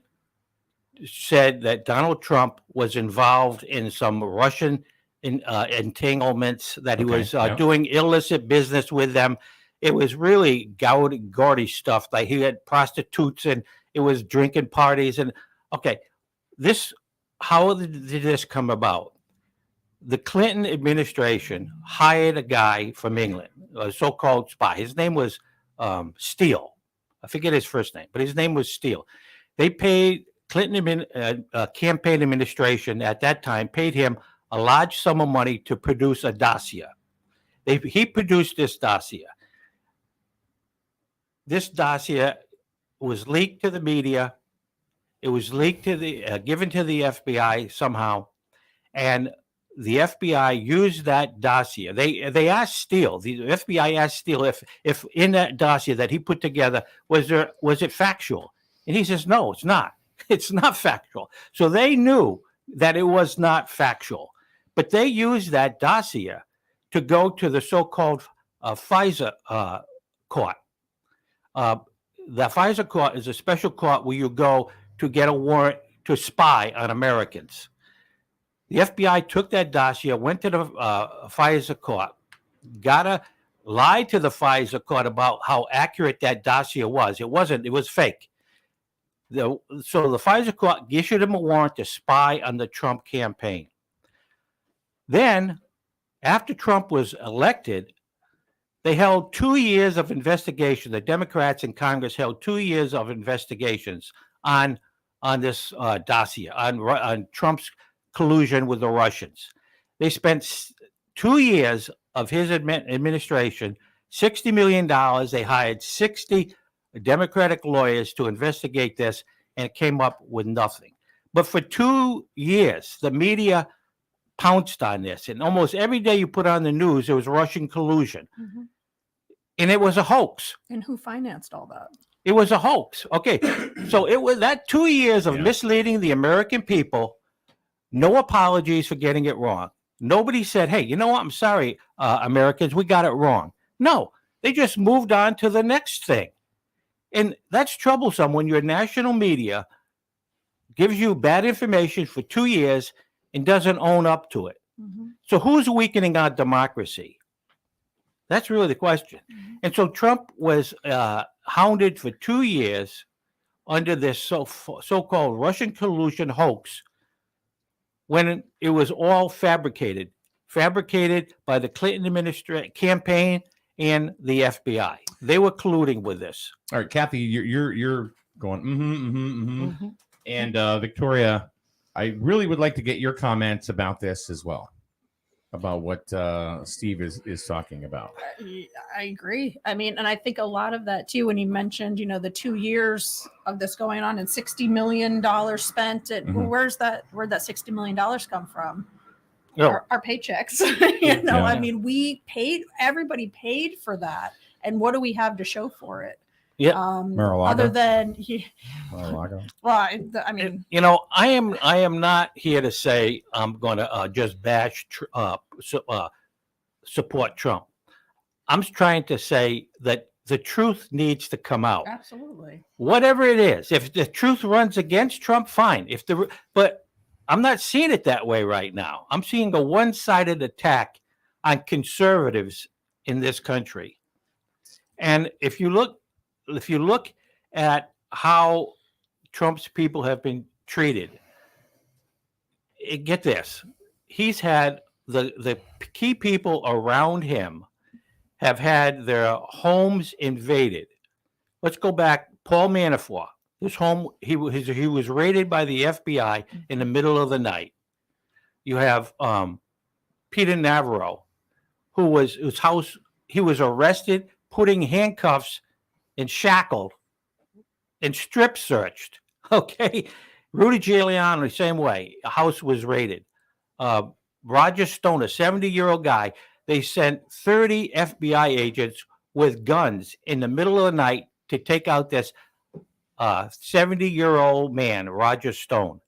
[SPEAKER 15] said that Donald Trump was involved in some Russian entanglements, that he was doing illicit business with them. It was really gaudy stuff. Like he had prostitutes, and it was drinking parties. And how did this come about? The Clinton administration hired a guy from England, a so-called spy. His name was Steele. I forget his first name, but his name was Steele. They paid Clinton campaign administration at that time paid him a large sum of money to produce a dossier. He produced this dossier. This dossier was leaked to the media. It was leaked to given to the FBI somehow, and the FBI used that dossier. They asked Steele. The FBI asked Steele if in that dossier that he put together was it factual, and he says no, it's not. It's not factual. So they knew that it was not factual, but they used that dossier to go to the so-called FISA court. The FISA court is a special court where you go to get a warrant to spy on Americans. The FBI took that dossier, went to the FISA court, lied to the FISA court about how accurate that dossier was. It wasn't. It was fake. So the FISA court issued him a warrant to spy on the Trump campaign. Then, after Trump was elected, they held 2 years of investigation. The Democrats in Congress held 2 years of investigations on this dossier, on Trump's collusion with the Russians. They spent 2 years of his administration, $60 million. They hired 60 Democratic lawyers to investigate this, and it came up with nothing. But for 2 years, the media pounced on this, and almost every day you put on the news, there was Russian collusion. And it was a hoax.
[SPEAKER 13] And who financed all that?
[SPEAKER 15] It was a hoax. Okay, so it was that 2 years of misleading the American people. No apologies for getting it wrong. Nobody said, hey, you know what? I'm sorry, Americans, we got it wrong. No, they just moved on to the next thing. And that's troublesome when your national media gives you bad information for 2 years and doesn't own up to it. So who's weakening our democracy? That's really the question. And so Trump was hounded for 2 years under this so-called Russian collusion hoax, when it was all fabricated by the Clinton campaign and the FBI. They were colluding with this.
[SPEAKER 4] All right, Kathy, you're going and Victoria, I really would like to get your comments about this as well.
[SPEAKER 16] about what Steve is talking about.
[SPEAKER 13] I agree. I mean, and I think a lot of that too, when he mentioned, the 2 years of this going on and $60 million spent, where'd that $60 million come from? Our paychecks. I mean, everybody paid for that. And what do we have to show for it?
[SPEAKER 15] Yeah.
[SPEAKER 13] Other than
[SPEAKER 16] Mar-a-Lago.
[SPEAKER 13] Well, I mean,
[SPEAKER 15] I am not here to say I'm going to just bash support Trump. I'm trying to say that the truth needs to come out.
[SPEAKER 13] Absolutely.
[SPEAKER 15] Whatever it is, if the truth runs against Trump, fine. But I'm not seeing it that way right now. I'm seeing a one-sided attack on conservatives in this country. And if you look at how Trump's people have been treated, get this, he's had the key people around him have had their homes invaded. Let's go back. Paul Manafort, his home, he was raided by the FBI in the middle of the night. You have Peter Navarro, whose house he was arrested, putting handcuffs and shackled and strip searched. Okay. Rudy Giuliani, the same way. A house was raided. Roger Stone, a 70-year-old guy, they sent 30 FBI agents with guns in the middle of the night to take out this 70-year-old man, Roger Stone.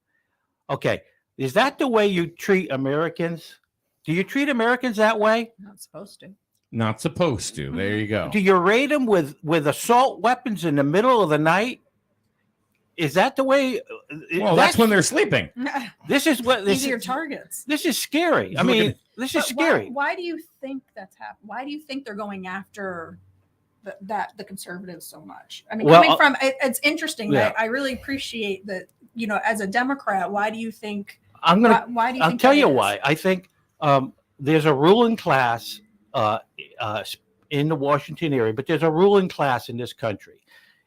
[SPEAKER 15] Okay. Is that the way you treat Americans? Do you treat Americans that way?
[SPEAKER 13] Not supposed to.
[SPEAKER 16] Not supposed to. There you go.
[SPEAKER 15] Do you raid them with assault weapons in the middle of the night? Is that the way?
[SPEAKER 16] Well, that's when they're sleeping.
[SPEAKER 15] This is what
[SPEAKER 13] These are your targets.
[SPEAKER 15] This is scary. I mean, this is scary.
[SPEAKER 13] Why do you think that's happening? Why do you think they're going after the conservatives so much? I mean, coming from it's interesting.
[SPEAKER 15] Yeah.
[SPEAKER 13] I really appreciate that. As a Democrat, why do you think?
[SPEAKER 15] Why do you? I'll
[SPEAKER 13] think
[SPEAKER 15] tell
[SPEAKER 13] that
[SPEAKER 15] you
[SPEAKER 13] is?
[SPEAKER 15] why. I think there's a ruling class in the Washington area, but there's a ruling class in this country.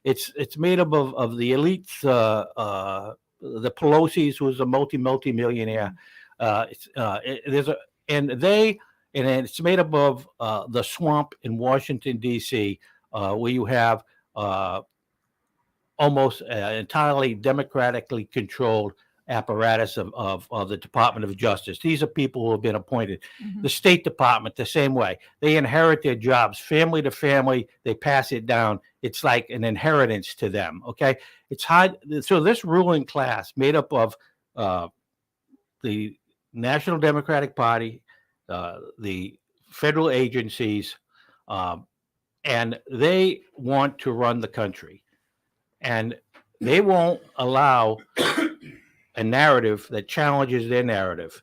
[SPEAKER 15] It's made up of the elites, the Pelosi's, who's a multi-millionaire. It's made up of the swamp in Washington D.C., where you have almost entirely democratically controlled apparatus of the Department of Justice. These are people who have been appointed. The State Department, the same way. They inherit their jobs, family to family. They pass it down. It's like an inheritance to them. Okay, it's hard. So this ruling class, made up of the National Democratic Party, the federal agencies, and they want to run the country, and they won't allow a narrative that challenges their narrative,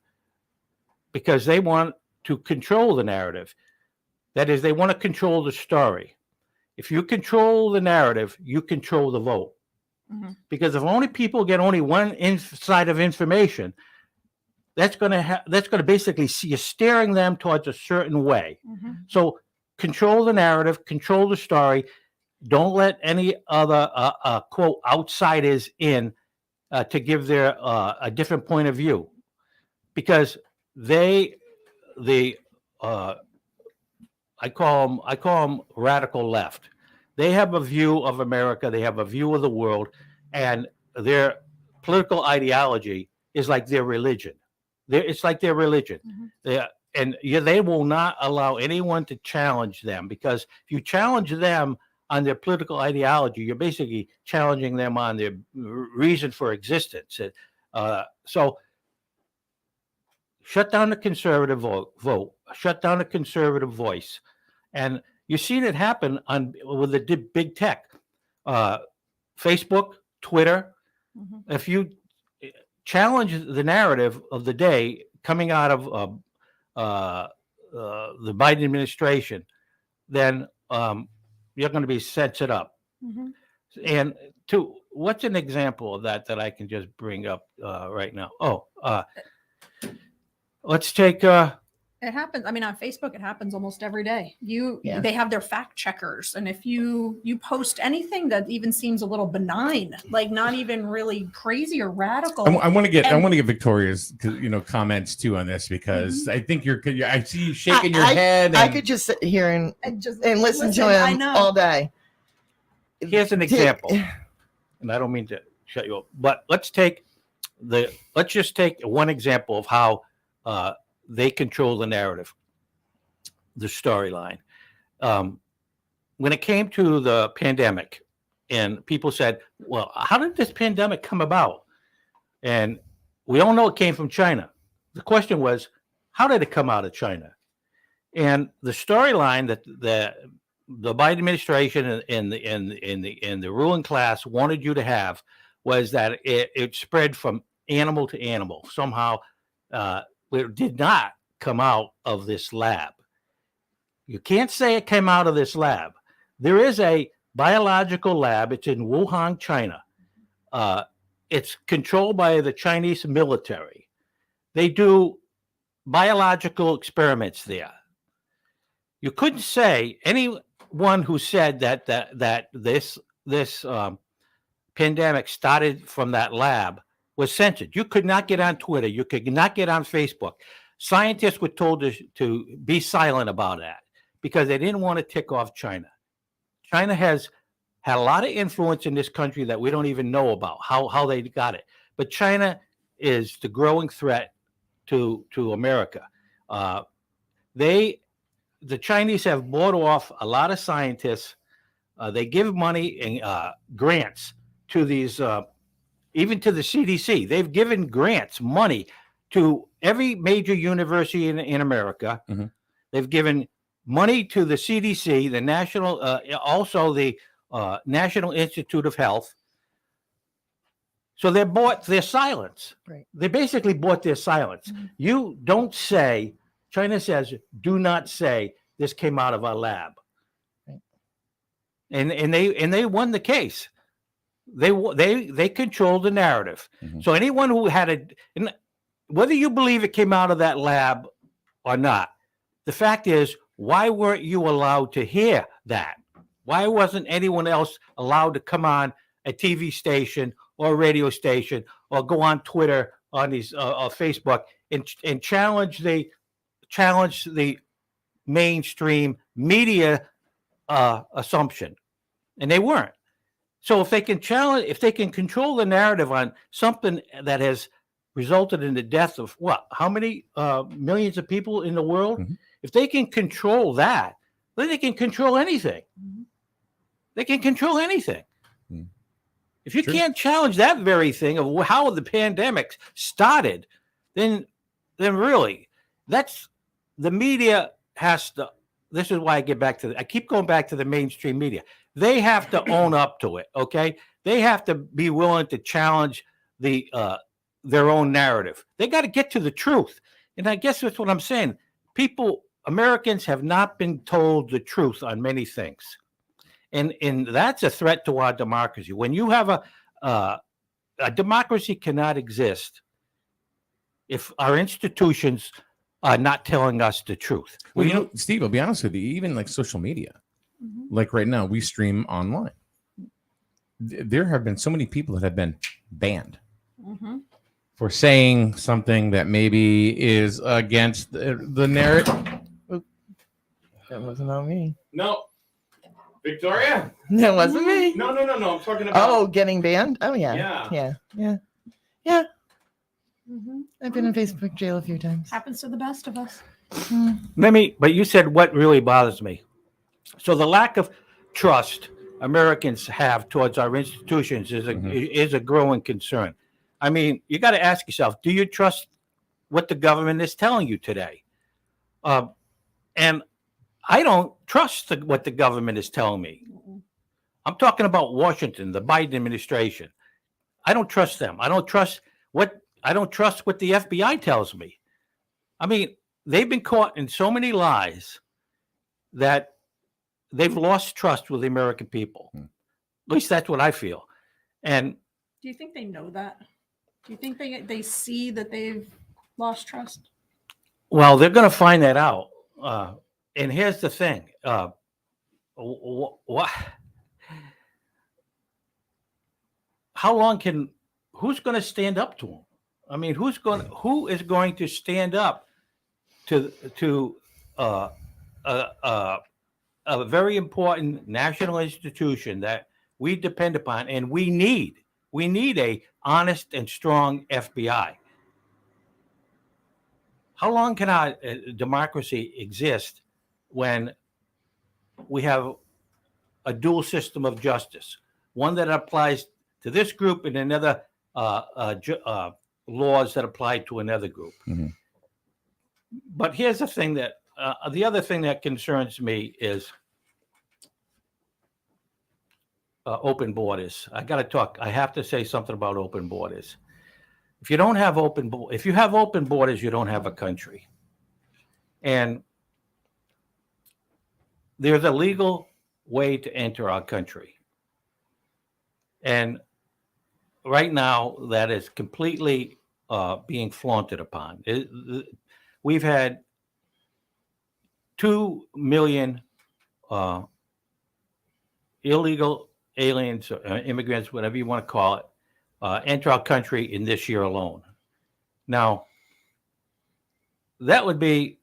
[SPEAKER 15] because they want to control the narrative. That is, they want to control the story. If you control the narrative, you control the vote. Because if only people get only one side of information, that's going to basically see you steering them towards a certain way. So control the narrative, control the story. Don't let any other quote outsiders in to give their a different point of view, because I call them radical left. They have a view of America. They have a view of the world, and their political ideology is like their religion. It's like their religion. They will not allow anyone to challenge them, because if you challenge them on their political ideology, you're basically challenging them on their reason for existence. So shut down the conservative vote, shut down the conservative voice. And you've seen it happen with the big tech, Facebook, Twitter. If you challenge the narrative of the day coming out of the Biden administration, then you're going to be censored up. And what's an example of that I can just bring up right now? Let's take
[SPEAKER 13] It happens. I mean, on Facebook, it happens almost every day.
[SPEAKER 14] Yeah.
[SPEAKER 13] They have their fact checkers, and if you post anything that even seems a little benign, like not even really crazy or radical,
[SPEAKER 16] I want to get Victoria's comments too on this, because I think I see you shaking your head.
[SPEAKER 14] I could just sit here and listen to him all day.
[SPEAKER 15] Here's an example, and I don't mean to shut you up, but let's just take one example of how they control the narrative, the storyline. When it came to the pandemic, and people said, well, how did this pandemic come about? And we all know it came from China. The question was, how did it come out of China? And the storyline that the Biden administration and the ruling class wanted you to have was that it spread from animal to animal. Somehow it did not come out of this lab. You can't say it came out of this lab. There is a biological lab. It's in Wuhan, China. It's controlled by the Chinese military. They do biological experiments there. You couldn't say anyone who said that this pandemic started from that lab was censored. You could not get on Twitter. You could not get on Facebook. Scientists were told to be silent about that because they didn't want to tick off China. China has had a lot of influence in this country that we don't even know about, how they got it. But China is the growing threat to America. The Chinese have bought off a lot of scientists. They give money and grants to these, even to the CDC. They've given grants, money to every major university in America. Mm-hmm. They've given money to the CDC, the national, also the National Institute of Health. So they bought their silence.
[SPEAKER 14] Right.
[SPEAKER 15] They basically bought their silence. Mm-hmm. You don't say, China says, do not say this came out of our lab. Right. And they won the case. They controlled the narrative. Mm-hmm. So anyone who had whether you believe it came out of that lab or not, the fact is, why weren't you allowed to hear that? Why wasn't anyone else allowed to come on a TV station or a radio station or go on Twitter, on these or Facebook and challenge the mainstream media assumption? And they weren't. So if they can control the narrative on something that has resulted in the death of how many millions of people in the world? Mm-hmm. If they can control that, then they can control anything. Mm-hmm. They can control anything. Mm-hmm. If you can't challenge that very thing of how the pandemic started, then really, that's the media has to. This is why I keep going back to the mainstream media. They have to own up to it. Okay, they have to be willing to challenge their own narrative. They got to get to the truth. And I guess that's what I'm saying. Americans have not been told the truth on many things. And that's a threat to our democracy. When you have a democracy cannot exist if our institutions are not telling us the truth.
[SPEAKER 16] Well, Steve, I'll be honest with you, even like social media, mm-hmm. like right now, we stream online. There have been so many people that have been banned. Mm-hmm. For saying something that maybe is against the narrative.
[SPEAKER 14] That wasn't on me.
[SPEAKER 16] No. Victoria?
[SPEAKER 14] That wasn't me.
[SPEAKER 16] No. I'm talking about.
[SPEAKER 14] Getting banned? Oh, yeah. Yeah. Mm-hmm. I've been in Facebook jail a few times.
[SPEAKER 13] Happens to the best of us.
[SPEAKER 14] Mm-hmm.
[SPEAKER 15] But you said what really bothers me. So the lack of trust Americans have towards our institutions is a growing concern. I mean, you got to ask yourself, do you trust what the government is telling you today? And I don't trust what the government is telling me. I'm talking about Washington, the Biden administration. I don't trust them. I don't trust what the FBI tells me. I mean, they've been caught in so many lies that they've lost trust with the American people. At least that's what I feel. And
[SPEAKER 13] do you think they know that? Do you think they see that they've lost trust?
[SPEAKER 15] Well, they're going to find that out. And here's the thing. What? How long who's going to stand up to them? I mean, who is going to stand up to a very important national institution that we depend upon, and we need a honest and strong FBI. How long can our democracy exist when we have a dual system of justice, one that applies to this group and another laws that apply to another group?
[SPEAKER 16] Mm-hmm.
[SPEAKER 15] But here's the thing that the other thing that concerns me is open borders. I have to say something about open borders. If you have open borders, you don't have a country. And there's a legal way to enter our country. And right now, that is completely being flaunted upon. We've had 2 million illegal aliens, immigrants, whatever you want to call it, enter our country in this year alone. Now, that would be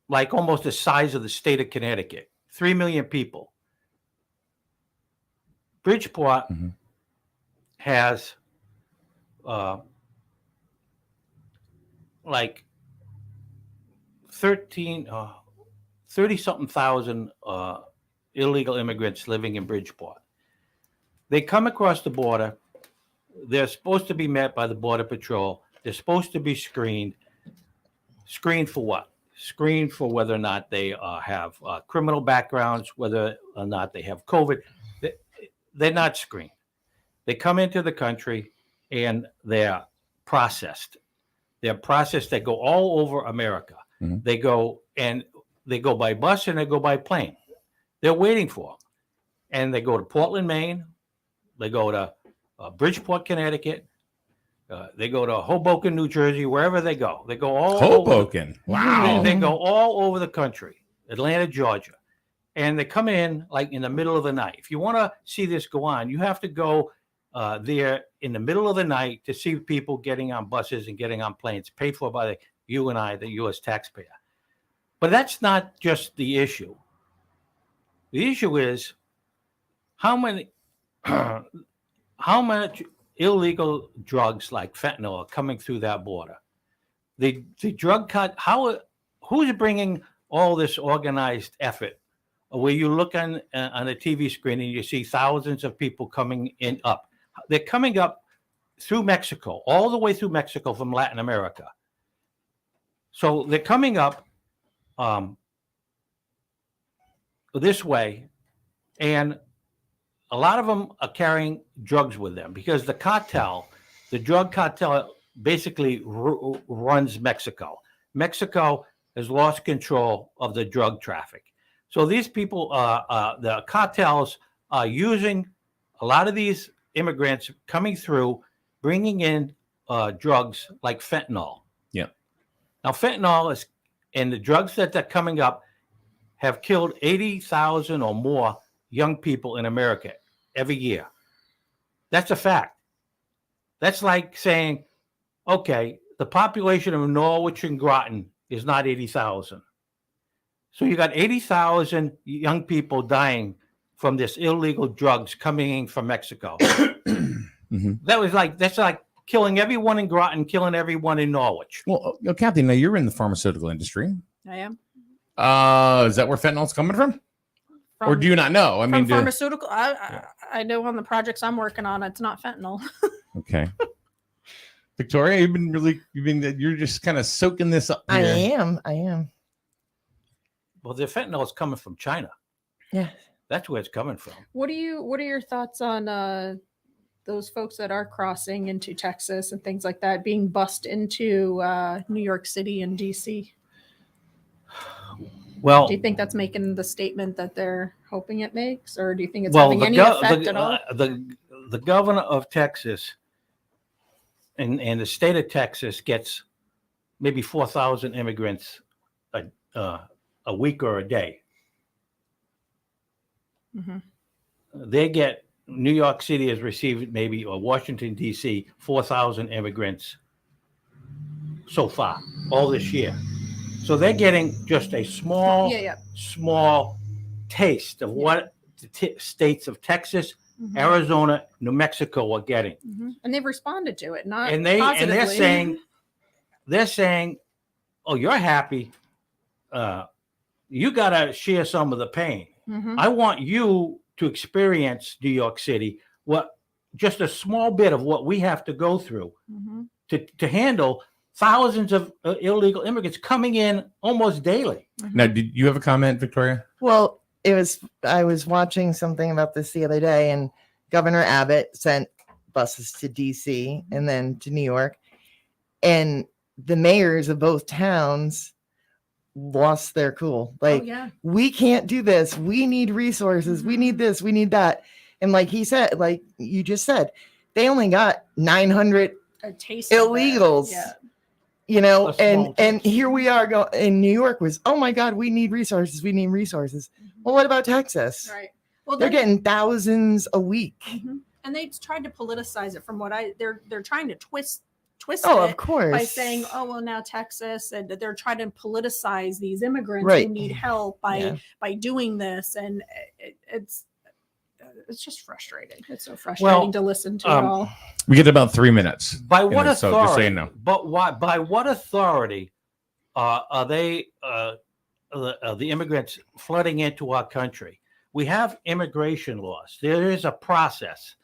[SPEAKER 15] like almost the size of the state of Connecticut, 3 million people. Bridgeport has like 30-something thousand illegal immigrants living in Bridgeport. They come across the border. They're supposed to be met by the Border Patrol. They're supposed to be screened. Screened for what? Screened for whether or not they have criminal backgrounds, whether or not they have COVID. They're not screened. They come into the country and they're processed. They're processed. They go all over America.
[SPEAKER 16] Mm-hmm.
[SPEAKER 15] They go by bus and they go by plane. They're waiting for them. And they go to Portland, Maine. They go to Bridgeport, Connecticut. They go to Hoboken, New Jersey, wherever they go. They go all
[SPEAKER 16] Hoboken. Wow.
[SPEAKER 15] They go all over the country, Atlanta, Georgia. And they come in like in the middle of the night. If you want to see this go on, you have to go there in the middle of the night to see people getting on buses and getting on planes paid for by you and I, the U.S. taxpayer. But that's not just the issue. The issue is how much illegal drugs like fentanyl are coming through that border. The drug cut. Who's bringing all this organized effort? Where you look on a TV screen and you see thousands of people coming in up. They're coming up through Mexico, all the way through Mexico from Latin America. So they're coming up this way, and a lot of them are carrying drugs with them because the drug cartel basically runs Mexico. Mexico has lost control of the drug traffic. So these people, the cartels are using a lot of these immigrants coming through, bringing in drugs like fentanyl.
[SPEAKER 16] Yeah.
[SPEAKER 15] Now, fentanyl and the drugs that are coming up have killed 80,000 or more young people in America every year. That's a fact. That's like saying, okay, the population of Norwich and Groton is not 80,000. So you got 80,000 young people dying from this illegal drugs coming in from Mexico.
[SPEAKER 16] Mm-hmm.
[SPEAKER 15] That's like killing everyone in Groton, killing everyone in Norwich.
[SPEAKER 16] Well, Kathy, now you're in the pharmaceutical industry.
[SPEAKER 13] I am.
[SPEAKER 16] Is that where fentanyl's coming from? Or do you not know? I mean,
[SPEAKER 13] pharmaceutical. I know on the projects I'm working on, it's not fentanyl.
[SPEAKER 16] Okay. Victoria, you're just kind of soaking this up here.
[SPEAKER 14] I am.
[SPEAKER 15] Well, the fentanyl is coming from China.
[SPEAKER 14] Yeah.
[SPEAKER 15] That's where it's coming from.
[SPEAKER 13] What are your thoughts on those folks that are crossing into Texas and things like that being bussed into New York City and DC?
[SPEAKER 15] Well,
[SPEAKER 13] do you think that's making the statement that they're hoping it makes, or do you think it's having any effect at all?
[SPEAKER 15] The governor of Texas and the state of Texas gets maybe 4,000 immigrants a week or a day.
[SPEAKER 13] Mm-hmm.
[SPEAKER 15] They get New York City has received maybe, or Washington D.C. 4,000 immigrants so far all this year. So they're getting just a small taste of what the states of Texas,
[SPEAKER 13] Mhm.
[SPEAKER 15] Arizona, New Mexico are getting.
[SPEAKER 13] Mm-hmm. And they've responded to it, not
[SPEAKER 15] And they're
[SPEAKER 13] positively.
[SPEAKER 15] saying, oh, you're happy. You got to share some of the pain.
[SPEAKER 13] Mhm.
[SPEAKER 15] I want you to experience New York City, just a small bit of what we have to go through
[SPEAKER 13] Mhm.
[SPEAKER 15] to handle thousands of illegal immigrants coming in almost daily.
[SPEAKER 16] Now, did you have a comment, Victoria?
[SPEAKER 14] Well, I was watching something about this the other day, and Governor Abbott sent buses to DC and then to New York, and the mayors of both towns lost their cool. Like,
[SPEAKER 13] yeah.
[SPEAKER 14] we can't do this. We need resources. We need this. We need that. And like he said, like you just said, they only got 900
[SPEAKER 13] A taste of it.
[SPEAKER 14] illegals.
[SPEAKER 13] Yeah.
[SPEAKER 14] You know,
[SPEAKER 15] A small
[SPEAKER 14] and here we are in New York was, oh my God, we need resources. We need resources. Well, what about Texas?
[SPEAKER 13] Right. Well,
[SPEAKER 14] They're getting thousands a week.
[SPEAKER 13] Mhm. And they've tried to politicize it from what they're trying to twist
[SPEAKER 14] Oh,
[SPEAKER 13] it
[SPEAKER 14] of course.
[SPEAKER 13] by saying, oh well, now Texas, and they're trying to politicize these immigrants
[SPEAKER 14] Right.
[SPEAKER 13] who need help
[SPEAKER 14] Yeah.
[SPEAKER 13] by doing this, and it's just frustrating. It's so frustrating to listen to it all.
[SPEAKER 16] We get about 3 minutes.
[SPEAKER 15] By what
[SPEAKER 16] So
[SPEAKER 15] authority?
[SPEAKER 16] just so you know.
[SPEAKER 15] But why? By what authority are they the immigrants flooding into our country? We have immigration laws. There is a process.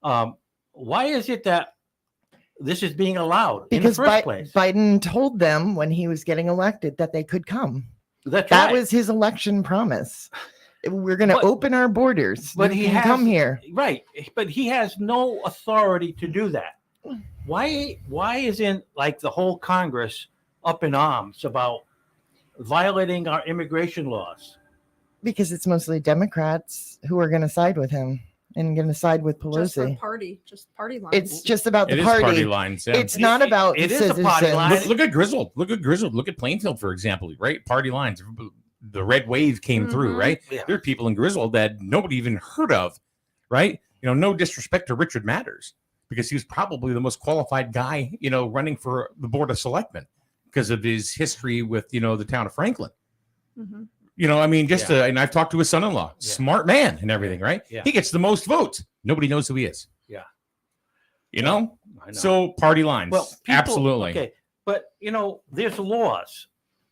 [SPEAKER 15] Why is it that this is being allowed
[SPEAKER 14] Because
[SPEAKER 15] in the first place?
[SPEAKER 14] Biden told them when he was getting elected that they could come.
[SPEAKER 15] That
[SPEAKER 14] was his election promise. We're going to open our borders.
[SPEAKER 15] But
[SPEAKER 14] You
[SPEAKER 15] he
[SPEAKER 14] can
[SPEAKER 15] has
[SPEAKER 14] come here.
[SPEAKER 15] right? But he has no authority to do that. Why isn't like the whole Congress up in arms about violating our immigration laws?
[SPEAKER 14] Because it's mostly Democrats who are going to side with him and going to side with
[SPEAKER 13] Just for
[SPEAKER 14] Pelosi.
[SPEAKER 13] party lines.
[SPEAKER 14] It's just about
[SPEAKER 16] It
[SPEAKER 14] the
[SPEAKER 16] is
[SPEAKER 14] party.
[SPEAKER 16] party lines. Yeah.
[SPEAKER 14] It's not about
[SPEAKER 15] it
[SPEAKER 14] the
[SPEAKER 15] is a party
[SPEAKER 14] citizens.
[SPEAKER 15] line.
[SPEAKER 16] Look at Grizzled. Look at Plainfield, for example, right? Party lines. The red wave came through, right?
[SPEAKER 15] Yeah.
[SPEAKER 16] There are people in Grizzled that nobody even heard of, right? No disrespect to Richard Matters, because he was probably the most qualified guy, running for the Board of Selectmen because of his history with, the town of Franklin.
[SPEAKER 13] Mhm.
[SPEAKER 16] And I've talked to his son-in-law, smart man and everything, right?
[SPEAKER 15] Yeah.
[SPEAKER 16] He gets the most votes. Nobody knows who he is.
[SPEAKER 15] Yeah.
[SPEAKER 16] I know.
[SPEAKER 15] So
[SPEAKER 16] Party lines.
[SPEAKER 15] Well,
[SPEAKER 16] absolutely.
[SPEAKER 15] Okay, but there's laws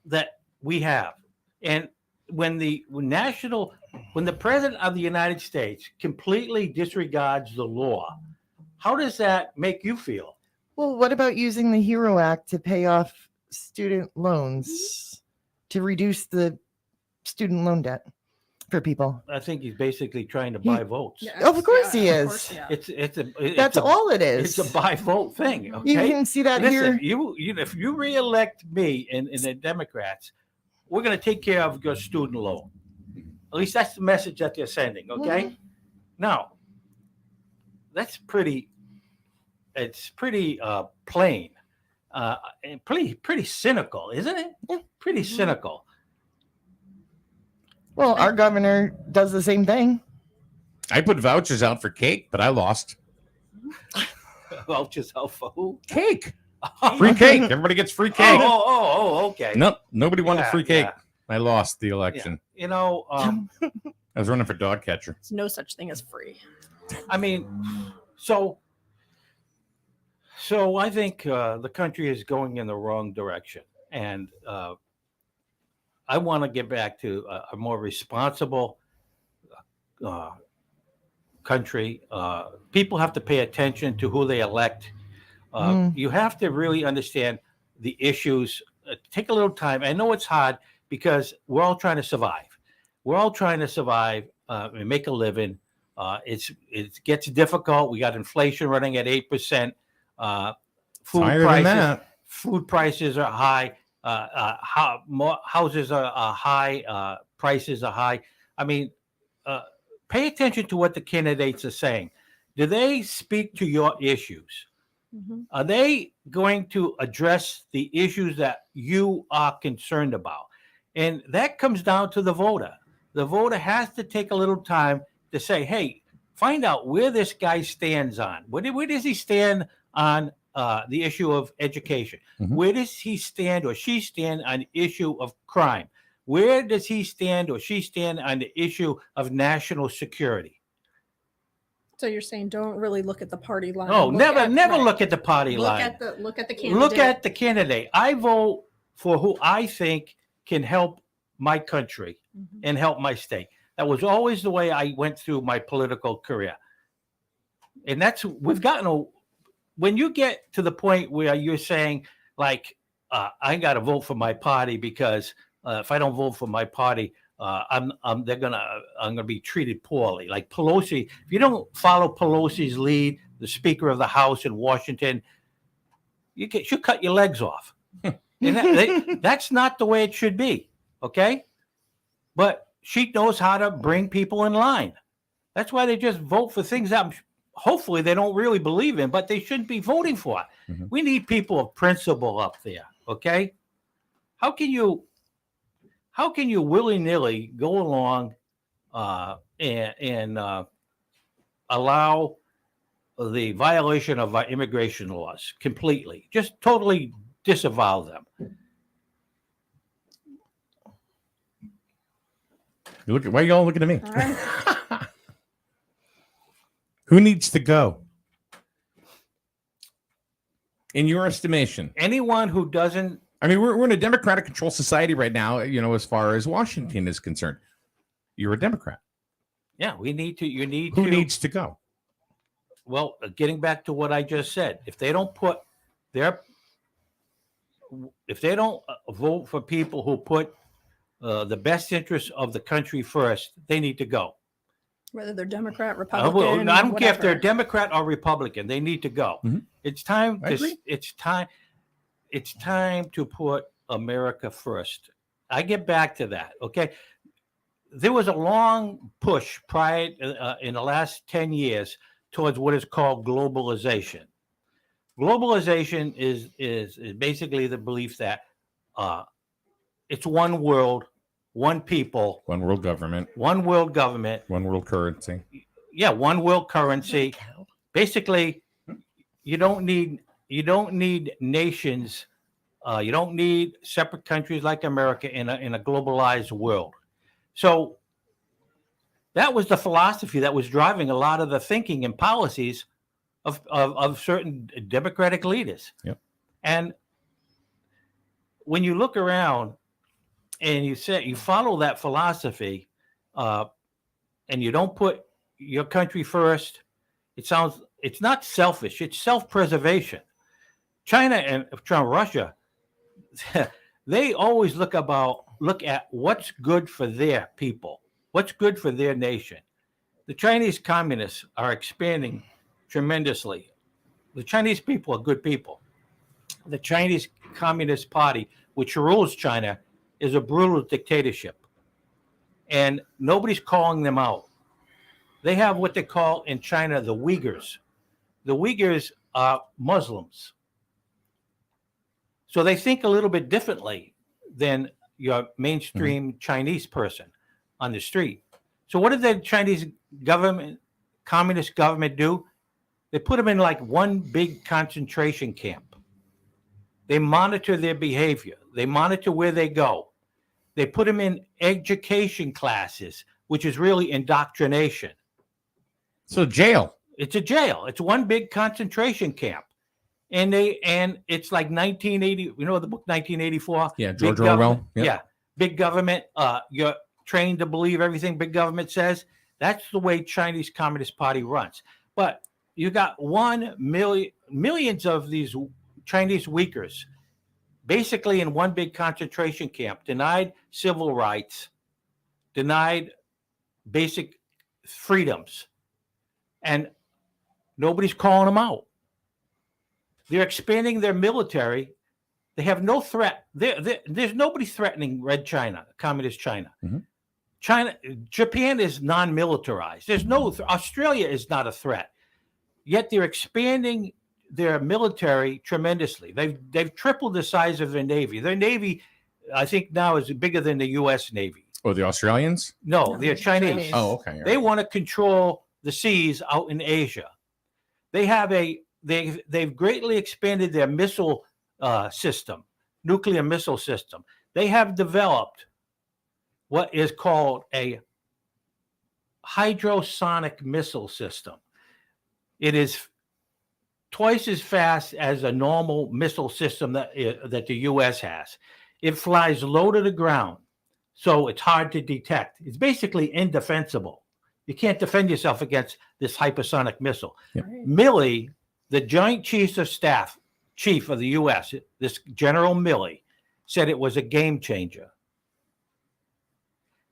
[SPEAKER 15] that we have, and when the president of the United States completely disregards the law, how does that make you feel?
[SPEAKER 14] Well, what about using the HERO Act to pay off student loans to reduce the student loan debt for people?
[SPEAKER 15] I think he's basically trying to buy votes.
[SPEAKER 14] Of course he is. That's all it is.
[SPEAKER 15] It's a buy vote thing. Okay?
[SPEAKER 14] You can see that
[SPEAKER 15] Listen,
[SPEAKER 14] here.
[SPEAKER 15] if you reelect me and the Democrats, we're going to take care of your student loan. At least that's the message that they're sending. Okay.
[SPEAKER 14] Mhm.
[SPEAKER 15] Now, that's pretty. It's pretty plain, and pretty cynical, isn't it?
[SPEAKER 14] Yeah.
[SPEAKER 15] Pretty cynical.
[SPEAKER 14] Well, our governor does the same thing.
[SPEAKER 16] I put vouchers out for cake, but I lost.
[SPEAKER 15] Vouchers out for who?
[SPEAKER 16] Cake. Free cake. Everybody gets free cake.
[SPEAKER 15] Okay.
[SPEAKER 16] Nope. Nobody wanted
[SPEAKER 15] Yeah,
[SPEAKER 16] free cake.
[SPEAKER 15] yeah.
[SPEAKER 16] I lost the election.
[SPEAKER 15] I
[SPEAKER 16] I was running for dog catcher.
[SPEAKER 13] There's no such thing as free.
[SPEAKER 15] So I think the country is going in the wrong direction, and I want to get back to a more responsible country. People have to pay attention to who they elect. You have to really understand the issues. Take a little time. I know it's hard because we're all trying to survive. We're all trying to survive and make a living. It gets difficult. We got inflation running at 8%. Food prices are high. Houses are high. Prices are high. Pay attention to what the candidates are saying. Do they speak to your issues? Are they going to address the issues that you are concerned about? And that comes down to the voter. The voter has to take a little time to say, hey, find out where this guy stands on. Where does he stand on the issue of education? Where does he stand or she stand on the issue of crime? Where does he stand or she stand on the issue of national security?
[SPEAKER 13] So you're saying don't really look at the party line.
[SPEAKER 15] No, never look at the party line.
[SPEAKER 13] Look at the candidate.
[SPEAKER 15] Look at the candidate. I vote for who I think can help my country and help my state. That was always the way I went through my political career. And when you get to the point where you're saying, like, I got to vote for my party because if I don't vote for my party, I'm gonna be treated poorly. Like Pelosi, if you don't follow Pelosi's lead, the Speaker of the House in Washington, she'll cut your legs off. And that's not the way it should be. Okay, but she knows how to bring people in line. That's why they just vote for things that hopefully they don't really believe in, but they shouldn't be voting for. We need people of principle up there. Okay, how can you willy-nilly go along and allow the violation of our immigration laws completely? Just totally disavow them.
[SPEAKER 16] Why are y'all looking at me? Who needs to go? In your estimation?
[SPEAKER 15] Anyone who doesn't.
[SPEAKER 16] I mean, we're in a Democratic controlled society right now, as far as Washington is concerned. You're a Democrat.
[SPEAKER 15] Yeah, Who needs
[SPEAKER 16] to go?
[SPEAKER 15] Well, getting back to what I just said, if they don't vote for people who put the best interests of the country first, they need to go.
[SPEAKER 13] Whether they're Democrat, Republican,
[SPEAKER 15] I don't care if they're Democrat or Republican, they need to go. It's time. It's time to put America first. I get back to that. Okay, there was a long push prior in the last 10 years towards what is called globalization. Globalization is basically the belief that it's one world, one people,
[SPEAKER 16] one world government,
[SPEAKER 15] one world
[SPEAKER 16] currency.
[SPEAKER 15] Yeah, one world currency. Basically, you don't need nations. You don't need separate countries like America in a globalized world. So that was the philosophy that was driving a lot of the thinking and policies of certain Democratic leaders.
[SPEAKER 16] Yep.
[SPEAKER 15] And when you look around and you follow that philosophy, and you don't put your country first, it's not selfish, it's self-preservation. China and Russia, they always look at what's good for their people, what's good for their nation. The Chinese communists are expanding tremendously. The Chinese people are good people. The Chinese Communist Party, which rules China, is a brutal dictatorship. And nobody's calling them out. They have what they call in China the Uyghurs. The Uyghurs are Muslims. So they think a little bit differently than your mainstream Chinese person on the street. So what did the Chinese government, communist government do? They put them in like one big concentration camp. They monitor their behavior. They monitor where they go. They put them in education classes, which is really indoctrination.
[SPEAKER 16] So jail.
[SPEAKER 15] It's a jail. It's one big concentration camp. And it's like 1980, the book 1984?
[SPEAKER 16] Yeah, George Orwell.
[SPEAKER 15] Yep. Yeah. Big government. You're trained to believe everything big government says. That's the way Chinese Communist Party runs. But you got millions of these Chinese Uyghurs basically in one big concentration camp, denied civil rights, denied basic freedoms, and nobody's calling them out. They're expanding their military. They have no threat. There's nobody threatening Red China, Communist China. Japan is non-militarized. Australia is not a threat. Yet they're expanding their military tremendously. They've tripled the size of their Navy. Their Navy, I think, now is bigger than the U.S. Navy.
[SPEAKER 16] Oh, the Australians?
[SPEAKER 15] No, they're Chinese.
[SPEAKER 16] Oh, okay.
[SPEAKER 15] They want to control the seas out in Asia. They've greatly expanded their missile system, nuclear missile system. They have developed what is called a hydrosonic missile system. It is twice as fast as a normal missile system that the U.S. has. It flies low to the ground, so it's hard to detect. It's basically indefensible. You can't defend yourself against this hypersonic missile.
[SPEAKER 16] Yep.
[SPEAKER 15] Milley, the Joint Chiefs of Staff, chief of the U.S., this General Milley, said it was a game changer.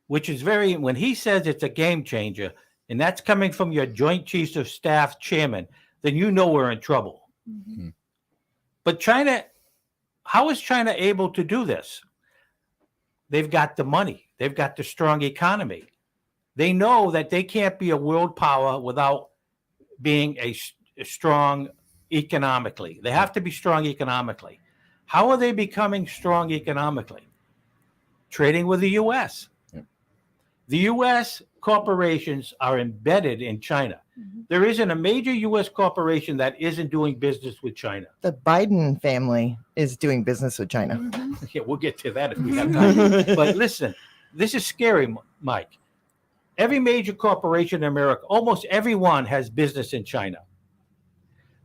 [SPEAKER 15] Which is when he says it's a game changer, and that's coming from your Joint Chiefs of Staff chairman, then you know we're in trouble.
[SPEAKER 16] Mm-hmm.
[SPEAKER 15] But China, how is China able to do this? They've got the money. They've got the strong economy. They know that they can't be a world power without being a strong economically. They have to be strong economically. How are they becoming strong economically? Trading with the U.S. The U.S. corporations are embedded in China. There isn't a major U.S. corporation that isn't doing business with China.
[SPEAKER 14] The Biden family is doing business with China.
[SPEAKER 15] Yeah, we'll get to that if we have time. But listen, this is scary, Mike. Every major corporation in America, almost everyone has business in China.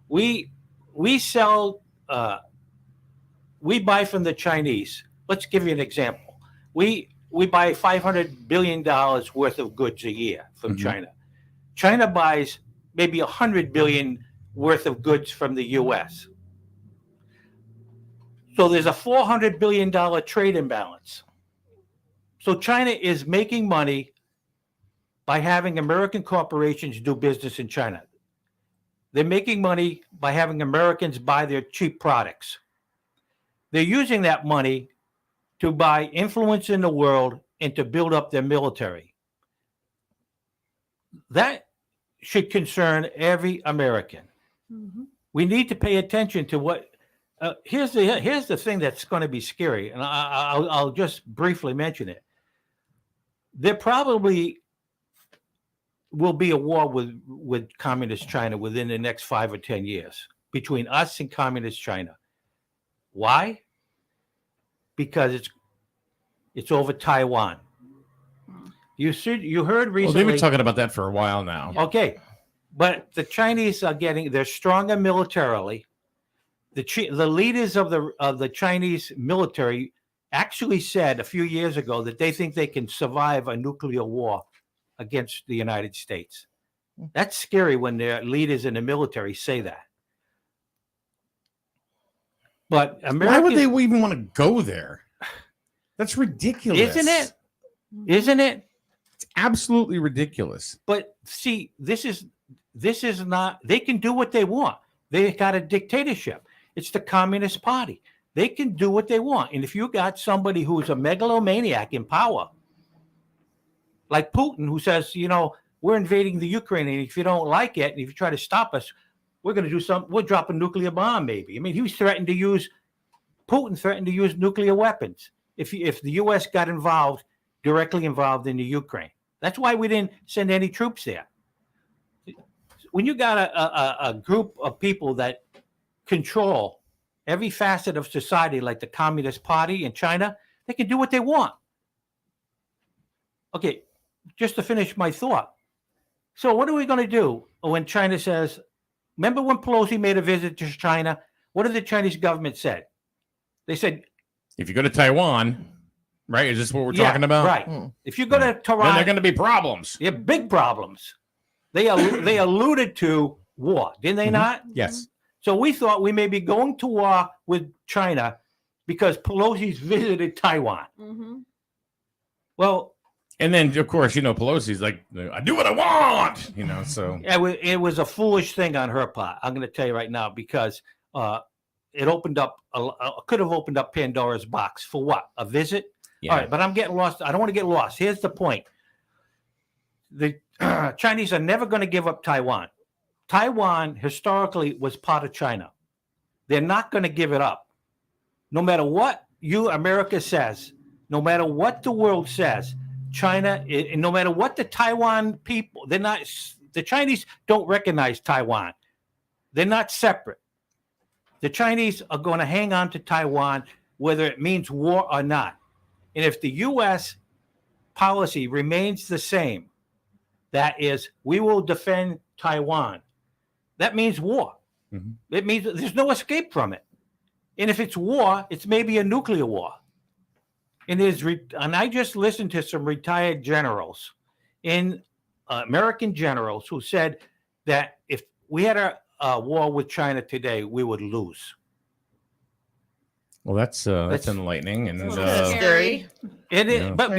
[SPEAKER 15] We sell, we buy from the Chinese. Let's give you an example. We buy $500 billion worth of goods a year from China. China buys maybe $100 billion worth of goods from the U.S. So there's a $400 billion trade imbalance. So China is making money by having American corporations do business in China. They're making money by having Americans buy their cheap products. They're using that money to buy influence in the world and to build up their military. That should concern every American. We need to pay attention to what. Here's the thing that's going to be scary, and I'll just briefly mention it. There probably will be a war with communist China within the next 5 or 10 years between us and communist China. Why? Because it's over Taiwan. You heard recently.
[SPEAKER 16] Well, they've been talking about that for a while now.
[SPEAKER 15] Okay, but the Chinese they're stronger militarily. The leaders of the Chinese military actually said a few years ago that they think they can survive a nuclear war against the United States. That's scary when their leaders in the military say that. But
[SPEAKER 16] why would they even want to go there? That's ridiculous.
[SPEAKER 15] Isn't it? Isn't it?
[SPEAKER 16] It's absolutely ridiculous.
[SPEAKER 15] But see, this is not, they can do what they want. They got a dictatorship. It's the Communist Party. They can do what they want. And if you got somebody who's a megalomaniac in power, like Putin, who says, we're invading the Ukraine, and if you don't like it, and if you try to stop us, we're going to do something. We'll drop a nuclear bomb, maybe. I mean, Putin threatened to use nuclear weapons if the U.S. got directly involved in the Ukraine. That's why we didn't send any troops there. When you got a group of people that control every facet of society, like the Communist Party in China, they can do what they want. Okay, just to finish my thought. So what are we going to do when China says, remember when Pelosi made a visit to China? What did the Chinese government say? They said,
[SPEAKER 16] if you go to Taiwan, right? Is this what we're talking about?
[SPEAKER 15] Right. If you go to Taiwan,
[SPEAKER 16] then there are going to be problems.
[SPEAKER 15] Yeah, big problems. They alluded to war, didn't they not?
[SPEAKER 16] Yes.
[SPEAKER 15] So we thought we may be going to war with China because Pelosi's visited Taiwan. Well,
[SPEAKER 16] and then of course, Pelosi's like, I do what I want, so.
[SPEAKER 15] It was a foolish thing on her part. I'm going to tell you right now, because it could have opened up Pandora's box for what? A visit? Yeah. All right, but I'm getting lost. I don't want to get lost. Here's the point. The Chinese are never going to give up Taiwan. Taiwan historically was part of China. They're not going to give it up. No matter what America says, no matter what the world says, China, no matter what the Taiwan people, the Chinese don't recognize Taiwan. They're not separate. The Chinese are going to hang on to Taiwan, whether it means war or not. And if the U.S. policy remains the same, that is, we will defend Taiwan, that means war.
[SPEAKER 16] Mm-hmm.
[SPEAKER 15] It means there's no escape from it. And if it's war, it's maybe a nuclear war. And I just listened to some retired generals, American generals, who said that if we had a war with China today, we would lose.
[SPEAKER 16] Well, that's enlightening and
[SPEAKER 14] scary.
[SPEAKER 15] It is, but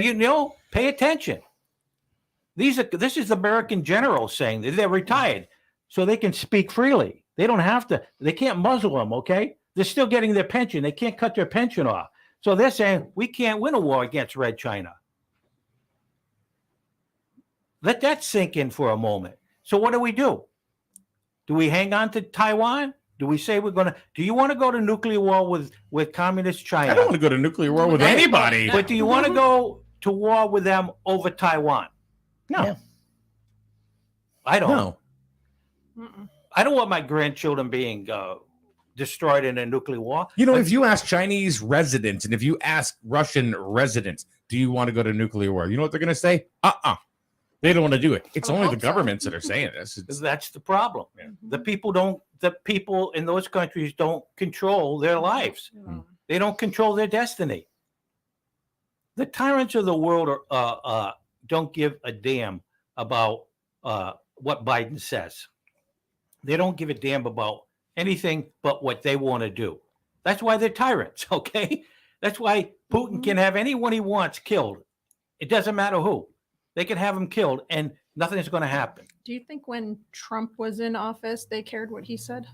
[SPEAKER 15] pay attention. This is American generals saying that they're retired, so they can speak freely. They don't have to. They can't muzzle them. Okay, they're still getting their pension. They can't cut their pension off. So they're saying we can't win a war against Red China. Let that sink in for a moment. So what do? Do we hang on to Taiwan? Do we say do you want to go to nuclear war with communist China?
[SPEAKER 16] I don't want to go to nuclear war with anybody.
[SPEAKER 15] But do you want to go to war with them over Taiwan?
[SPEAKER 16] No. Yeah.
[SPEAKER 15] I don't.
[SPEAKER 16] No.
[SPEAKER 15] I don't want my grandchildren being destroyed in a nuclear war.
[SPEAKER 16] If you ask Chinese residents and if you ask Russian residents, do you want to go to nuclear war? You know what they're going to say? They don't want to do it. It's only the governments that are saying this.
[SPEAKER 15] That's the problem. Yeah. The people in those countries don't control their lives. They don't control their destiny. The tyrants of the world don't give a damn about what Biden says. They don't give a damn about anything but what they want to do. That's why they're tyrants, okay? That's why Putin can have anyone he wants killed. It doesn't matter who. They can have him killed, and nothing's going to happen.
[SPEAKER 13] Do you think when Trump was in office, they cared what he said?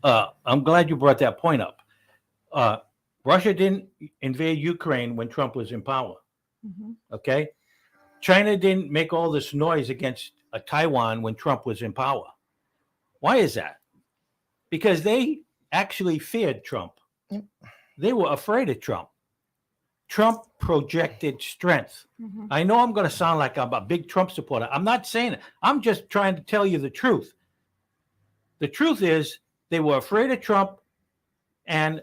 [SPEAKER 15] I'm glad you brought that point up. Russia didn't invade Ukraine when Trump was in power, okay? China didn't make all this noise against Taiwan when Trump was in power. Why is that? Because they actually feared Trump. They were afraid of Trump. Trump projected strength. I know I'm going to sound like I'm a big Trump supporter. I'm not saying it. I'm just trying to tell you the truth. The truth is they were afraid of Trump, and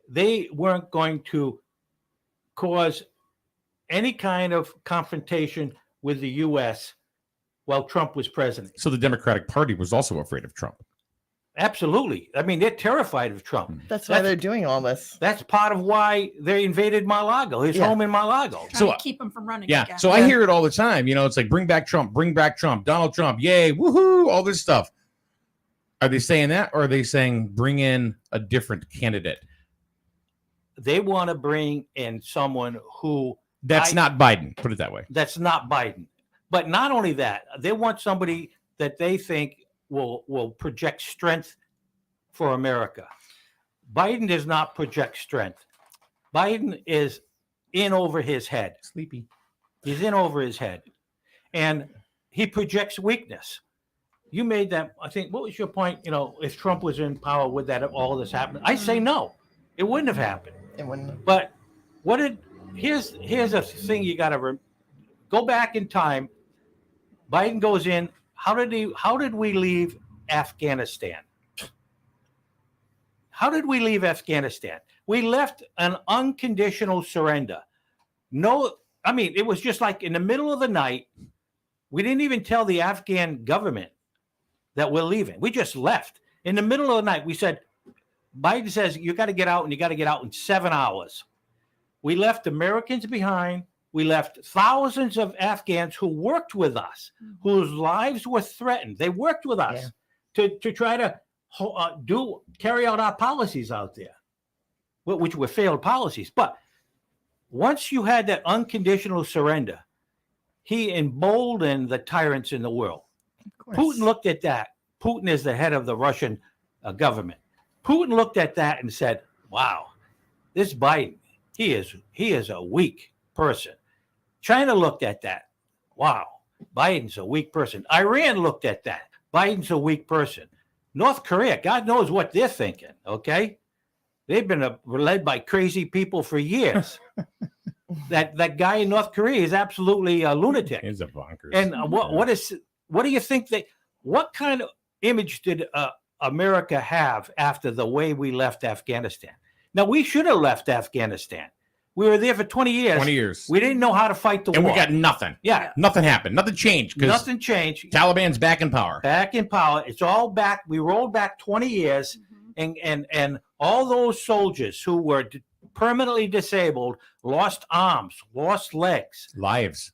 [SPEAKER 15] they weren't going to cause any kind of confrontation with the U.S. while Trump was president.
[SPEAKER 16] So the Democratic Party was also afraid of Trump.
[SPEAKER 15] Absolutely. I mean, they're terrified of Trump.
[SPEAKER 14] That's why they're doing all this.
[SPEAKER 15] That's part of why they invaded Mar-a-Lago, his home in Mar-a-Lago.
[SPEAKER 13] Trying to keep him from running again.
[SPEAKER 16] So I hear it all the time. It's like, bring back Trump, Donald Trump, yay, woohoo, all this stuff. Are they saying that, or are they saying bring in a different candidate?
[SPEAKER 15] They want to bring in someone who...
[SPEAKER 16] That's not Biden, put it that way.
[SPEAKER 15] That's not Biden. But not only that, they want somebody that they think will project strength for America. Biden does not project strength. Biden is in over his head.
[SPEAKER 16] Sleepy.
[SPEAKER 15] He's in over his head. And he projects weakness. You made that, I think, what was your point? If Trump was in power, would that have all this happened? I say no. It wouldn't have happened.
[SPEAKER 14] It wouldn't have.
[SPEAKER 15] But here's a thing you got to go back in time. Biden goes in. How did we leave Afghanistan? How did we leave Afghanistan? We left an unconditional surrender. It was just like in the middle of the night. We didn't even tell the Afghan government that we're leaving. We just left. In the middle of the night, we said, Biden says, you got to get out, and you got to get out in 7 hours. We left Americans behind. We left thousands of Afghans who worked with us, whose lives were threatened. They worked with us to try to carry out our policies out there, which were failed policies. But once you had that unconditional surrender, he emboldened the tyrants in the world. Putin looked at that. Putin is the head of the Russian government. Putin looked at that and said, wow, this Biden, he is a weak person. China looked at that. Wow, Biden's a weak person. Iran looked at that. Biden's a weak person. North Korea, God knows what they're thinking, okay? They've been led by crazy people for years. that guy in North Korea is absolutely a lunatic.
[SPEAKER 16] He's a bonkers.
[SPEAKER 15] And what do you think what kind of image did America have after the way we left Afghanistan? Now, we should have left Afghanistan. We were there for 20 years.
[SPEAKER 16] 20 years.
[SPEAKER 15] We didn't know how to fight the war.
[SPEAKER 16] And we got nothing.
[SPEAKER 15] Yeah.
[SPEAKER 16] Nothing happened. Nothing changed.
[SPEAKER 15] Nothing changed.
[SPEAKER 16] Taliban's back in power.
[SPEAKER 15] Back in power. It's all back. We rolled back 20 years, and all those soldiers who were permanently disabled lost arms, lost legs.
[SPEAKER 16] Lives.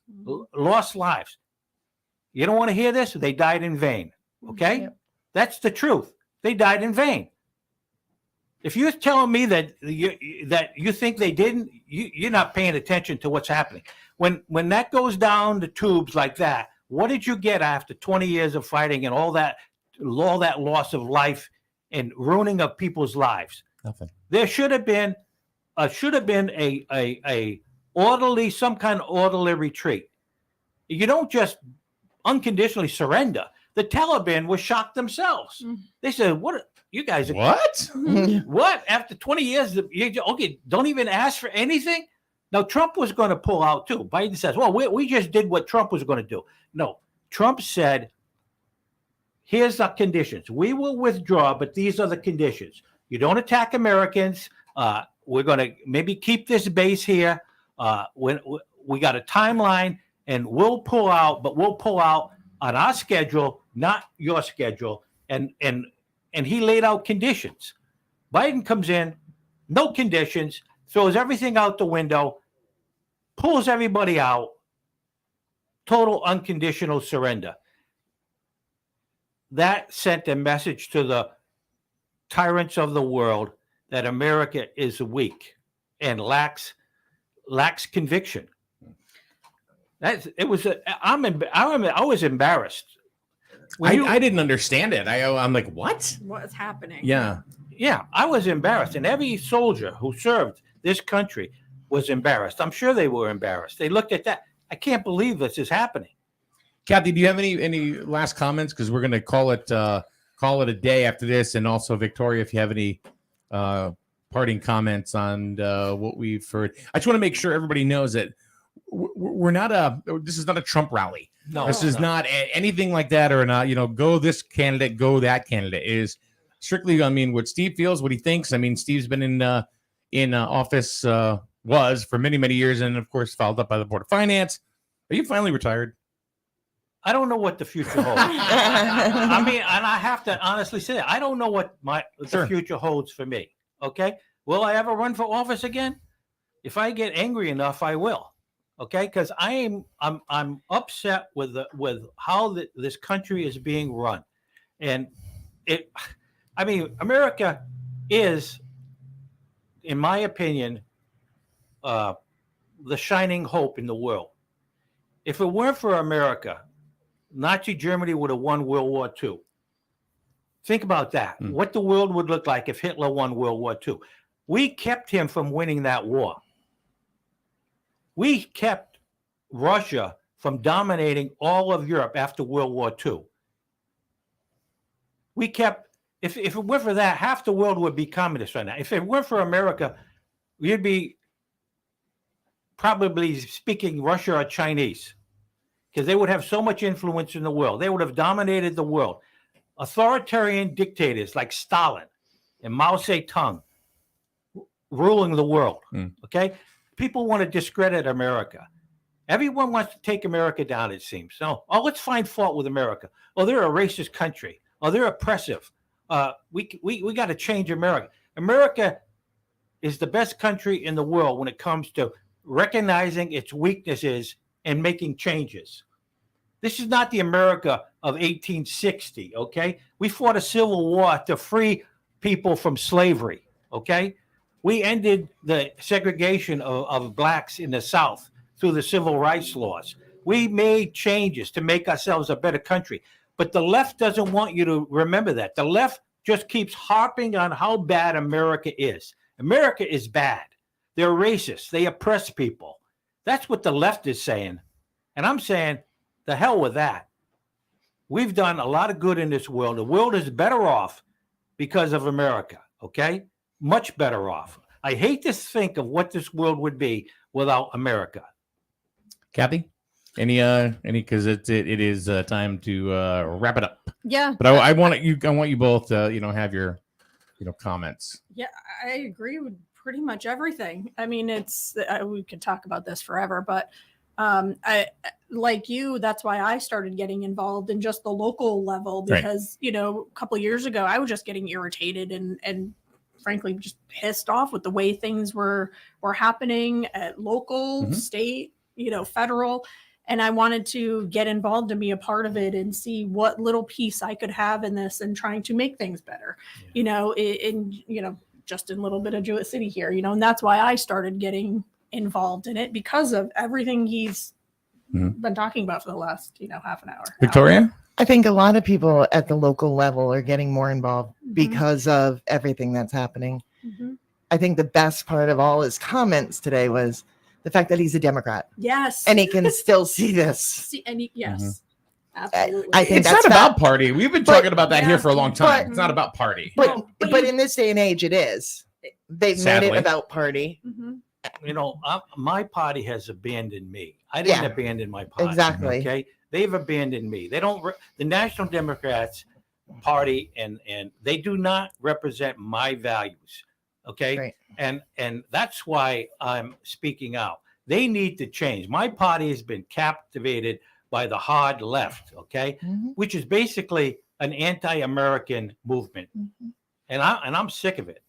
[SPEAKER 15] Lost lives. You don't want to hear this? They died in vain. Okay?
[SPEAKER 14] Yep.
[SPEAKER 15] That's the truth. They died in vain. If you're telling me that you think they didn't, you're not paying attention to what's happening. When that goes down the tubes like that, what did you get after 20 years of fighting and all that loss of life and ruining of people's lives?
[SPEAKER 16] Nothing.
[SPEAKER 15] There should have been a orderly, some kind of orderly retreat. You don't just unconditionally surrender. The Taliban was shocked themselves. They said, "What? You guys are
[SPEAKER 16] what?
[SPEAKER 15] What? After 20 years, okay, don't even ask for anything." Now Trump was going to pull out too. Biden says, "Well, we just did what Trump was going to do." No, Trump said, "Here's our conditions. We will withdraw, but these are the conditions. You don't attack Americans. We're going to maybe keep this base here. When we got a timeline, and we'll pull out, but we'll pull out on our schedule, not your schedule." And he laid out conditions. Biden comes in, no conditions, throws everything out the window, pulls everybody out, total unconditional surrender. That sent a message to the tyrants of the world that America is weak and lacks conviction. I was embarrassed.
[SPEAKER 16] I didn't understand it. I'm like, what?
[SPEAKER 13] What is happening?
[SPEAKER 16] Yeah.
[SPEAKER 15] Yeah, I was embarrassed. And every soldier who served this country was embarrassed. I'm sure they were embarrassed. They looked at that. I can't believe this is happening.
[SPEAKER 16] Kathy, do you have any last comments? Because we're going to call it a day after this. And also, Victoria, if you have any parting comments on what we've heard. I just want to make sure everybody knows that this is not a Trump rally.
[SPEAKER 15] No,
[SPEAKER 16] this is not anything like that, or not, go this candidate, go that candidate. It is strictly, what Steve feels, what he thinks. Steve's been in office, was for many, many years, and of course, followed up by the Board of Finance. Are you finally retired?
[SPEAKER 15] I don't know what the future holds. And I have to honestly say, I don't know what the future holds for me. Okay, will I ever run for office again? If I get angry enough, I will. Okay, because I'm upset with how this country is being run, and America is, in my opinion, the shining hope in the world. If it weren't for America, Nazi Germany would have won World War II. Think about that. What the world would look like if Hitler won World War II. We kept him from winning that war. We kept Russia from dominating all of Europe after World War II. We kept, if it weren't for that, half the world would be communist right now. If it weren't for America, we'd be probably speaking Russian or Chinese, because they would have so much influence in the world. They would have dominated the world. Authoritarian dictators like Stalin and Mao Zedong ruling the world. Okay? People want to discredit America. Everyone wants to take America down, it seems. So, let's find fault with America. They're a racist country. They're oppressive. We got to change America. America is the best country in the world when it comes to recognizing its weaknesses and making changes. This is not the America of 1860, okay? We fought a civil war to free people from slavery, okay? We ended the segregation of blacks in the South through the civil rights laws. We made changes to make ourselves a better country. But the left doesn't want you to remember that. The left just keeps harping on how bad America is. America is bad. They're racist. They oppress people. That's what the left is saying. And I'm saying, the hell with that. we've done a lot of good in this world. The world is better off because of America, okay? Much better off. I hate to think of what this world would be without America.
[SPEAKER 16] Kathy, any, because it is time to wrap it up.
[SPEAKER 13] Yeah.
[SPEAKER 16] But I want you both to, have your, comments.
[SPEAKER 13] Yeah, I agree with pretty much everything. I mean, we could talk about this forever, but I, like you, that's why I started getting involved in just the local level, because, a couple of years ago, I was just getting irritated and frankly, just pissed off with the way things were happening at local, state, federal. And I wanted to get involved and be a part of it and see what little piece I could have in this and trying to make things better, just in a little bit of Jewett City here, and that's why I started getting involved in it, because of everything he's been talking about for the last, half an hour.
[SPEAKER 16] Victoria?
[SPEAKER 14] I think a lot of people at the local level are getting more involved because of everything that's happening. I think the best part of all his comments today was the fact that he's a Democrat.
[SPEAKER 13] Yes.
[SPEAKER 14] And he can still see this.
[SPEAKER 13] Yes. Absolutely.
[SPEAKER 14] I think
[SPEAKER 16] it's
[SPEAKER 14] that's
[SPEAKER 16] not about party. We've been talking about that here for a long time.
[SPEAKER 14] but-
[SPEAKER 16] It's not about party.
[SPEAKER 14] But in this day and age, it is. They've
[SPEAKER 16] Sadly.
[SPEAKER 14] made it about party.
[SPEAKER 15] My party has abandoned me. I didn't abandon my party.
[SPEAKER 14] Exactly.
[SPEAKER 15] Okay. They've abandoned me. They don't, the National Democrats Party, and they do not represent my values. Okay.
[SPEAKER 14] Right.
[SPEAKER 15] And that's why I'm speaking out. They need to change. My party has been captivated by the hard left. Okay. Which is basically an anti-American movement. And I'm sick of it.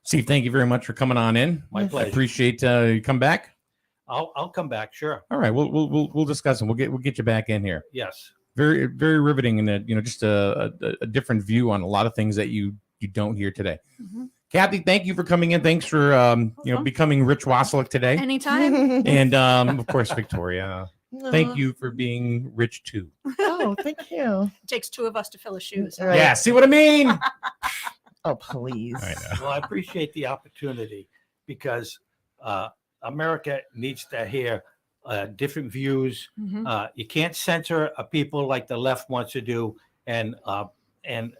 [SPEAKER 16] Steve, thank you very much for coming on in.
[SPEAKER 15] My pleasure.
[SPEAKER 16] I appreciate you come back.
[SPEAKER 15] I'll come back. Sure.
[SPEAKER 16] All right, we'll discuss and we'll get you back in here.
[SPEAKER 15] Yes.
[SPEAKER 16] Very, very riveting, and just a different view on a lot of things that you don't hear today. Kathy, thank you for coming in. Thanks for becoming Rich Wasselick today.
[SPEAKER 13] Anytime.
[SPEAKER 16] And of course, Victoria, thank you for being rich too.
[SPEAKER 14] Oh, thank you.
[SPEAKER 13] It takes two of us to fill his shoes.
[SPEAKER 14] Right.
[SPEAKER 16] Yeah, see what I mean?
[SPEAKER 14] Oh, please.
[SPEAKER 16] I know.
[SPEAKER 15] Well, I appreciate the opportunity, because America needs to hear different views. You can't censor people like the left wants to do, and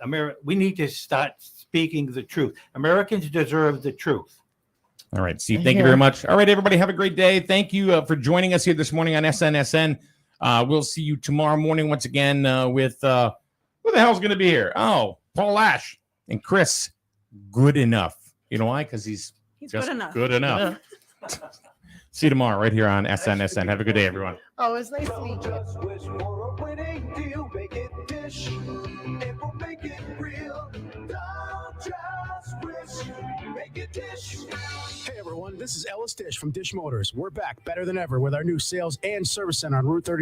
[SPEAKER 15] America. We need to start speaking the truth. Americans deserve the truth.
[SPEAKER 16] All right, Steve, thank you very much. All right, everybody, have a great day. Thank you for joining us here this morning on SNSN. We'll see you tomorrow morning once again with who the hell's going to be here? Oh, Paul Ash and Chris. Good enough. You know why? Because he's just good enough. See you tomorrow right here on SNSN. Have a good day, everyone.
[SPEAKER 14] Oh, it was nice to meet you.
[SPEAKER 1] Hey everyone, this is Ellis Dish from Dish Motors. We're back better than ever with our new sales and service center on Route 32.